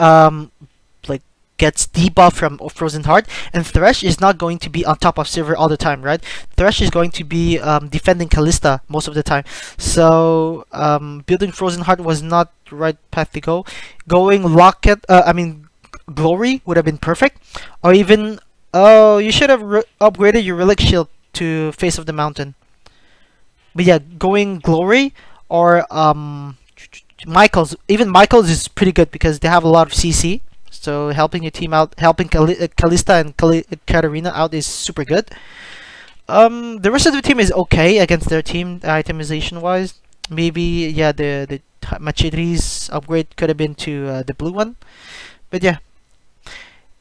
like gets debuff from Frozen Heart, and Thresh is not going to be on top of Sivir all the time, right? Thresh is going to be defending Kalista most of the time. So building Frozen Heart was not the right path to go. Going Locket, Glory would have been perfect, or even you should have upgraded your Relic Shield to Face of the Mountain. But yeah, going Glory or Michael's. Even Michael's is pretty good because they have a lot of CC. So helping your team out, helping Kalista and Katarina out is super good. The rest of the team is okay against their team itemization wise. Maybe yeah, the Machitri's upgrade could have been to the blue one. But yeah,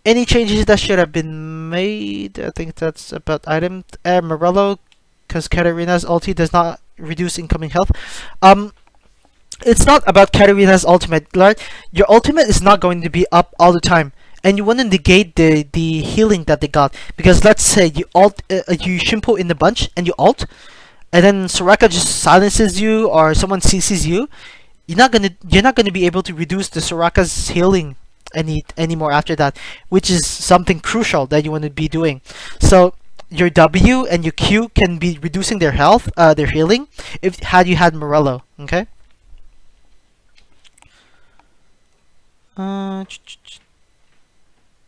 any changes that should have been made, I think that's about item. Morello, because Katarina's ulti does not reduce incoming health. It's not about Katarina's ultimate, right? Your ultimate is not going to be up all the time, and you want to negate the healing that they got. Because let's say you you shimpo in the bunch and you ult, and then Soraka just silences you or someone CCs you. You're not gonna be able to reduce the Soraka's healing anymore after that, which is something crucial that you want to be doing. So your W and your Q can be reducing their health, their healing, had you had Morello. Okay.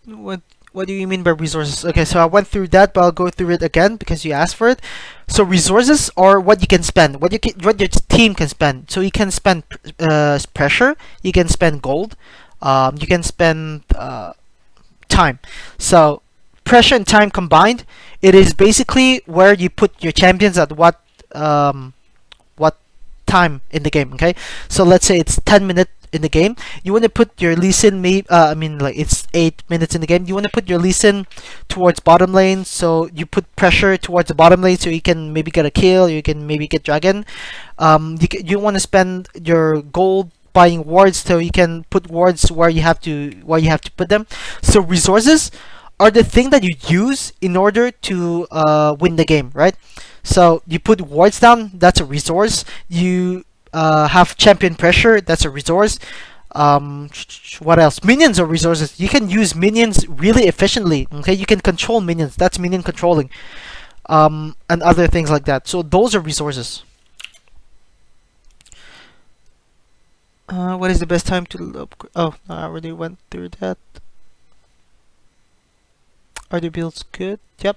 What What do you mean by resources? Okay, so I went through that, but I'll go through it again because you asked for it. So resources are what you can spend, what your team can spend. So you can spend pressure, you can spend gold, you can spend time. So pressure and time combined, it is basically where you put your champions at what time in the game. Okay, so let's say it's 10 minutes in the game. You want to put your Lee Sin, I mean, like it's 8 minutes in the game. You want to put your Lee Sin towards bottom lane, so you put pressure towards the bottom lane, so you can maybe get a kill, you can maybe get dragon. You want to spend your gold buying wards, so you can put wards where you have to put them. So resources are the thing that you use in order to win the game, right? So you put wards down, that's a resource. You have champion pressure, that's a resource. What else? Minions are resources. You can use minions really efficiently. Okay, you can control minions. That's minion controlling. And other things like that. So those are resources. What is the best time to upgrade? Oh, I already went through that. Are the builds good? Yep.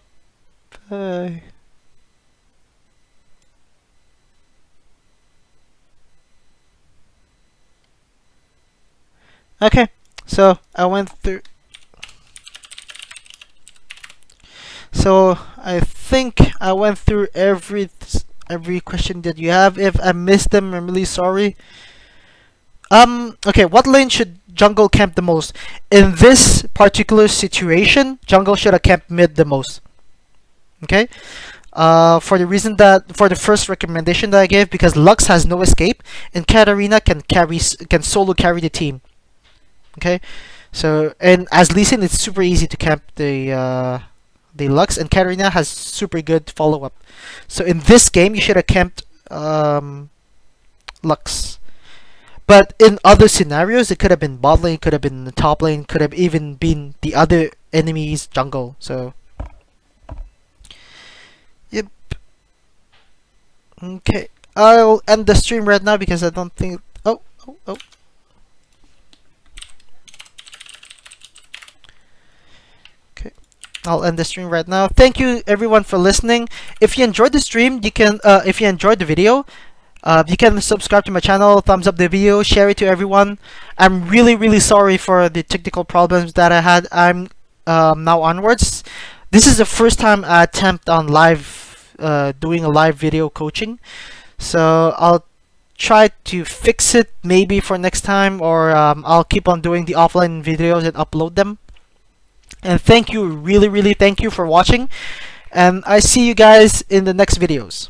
Okay, so I went through. So I think I went through every question that you have. If I missed them, I'm really sorry. Okay, what lane should jungle camp the most? In this particular situation, jungle should have camped mid the most. Okay? For the reason that, for the first recommendation that I gave, because Lux has no escape, and Katarina can solo carry the team. Okay? So, and as Lee Sin, it's super easy to camp the Lux, and Katarina has super good follow-up. So in this game, you should have camped Lux. But in other scenarios, it could have been bot lane, could have been the top lane, could have even been the other enemy's jungle. So, yep. Okay, I'll end the stream right now because I don't think. Oh. Okay, I'll end the stream right now. Thank you everyone for listening. If you enjoyed the stream, you can. If you enjoyed the video, you can subscribe to my channel, thumbs up the video, share it to everyone. I'm really sorry for the technical problems that I had. I'm now onwards. This is the first time I attempt on doing a live video coaching. So I'll try to fix it maybe for next time, or I'll keep on doing the offline videos and upload them. And thank you, really thank you for watching. And I see you guys in the next videos.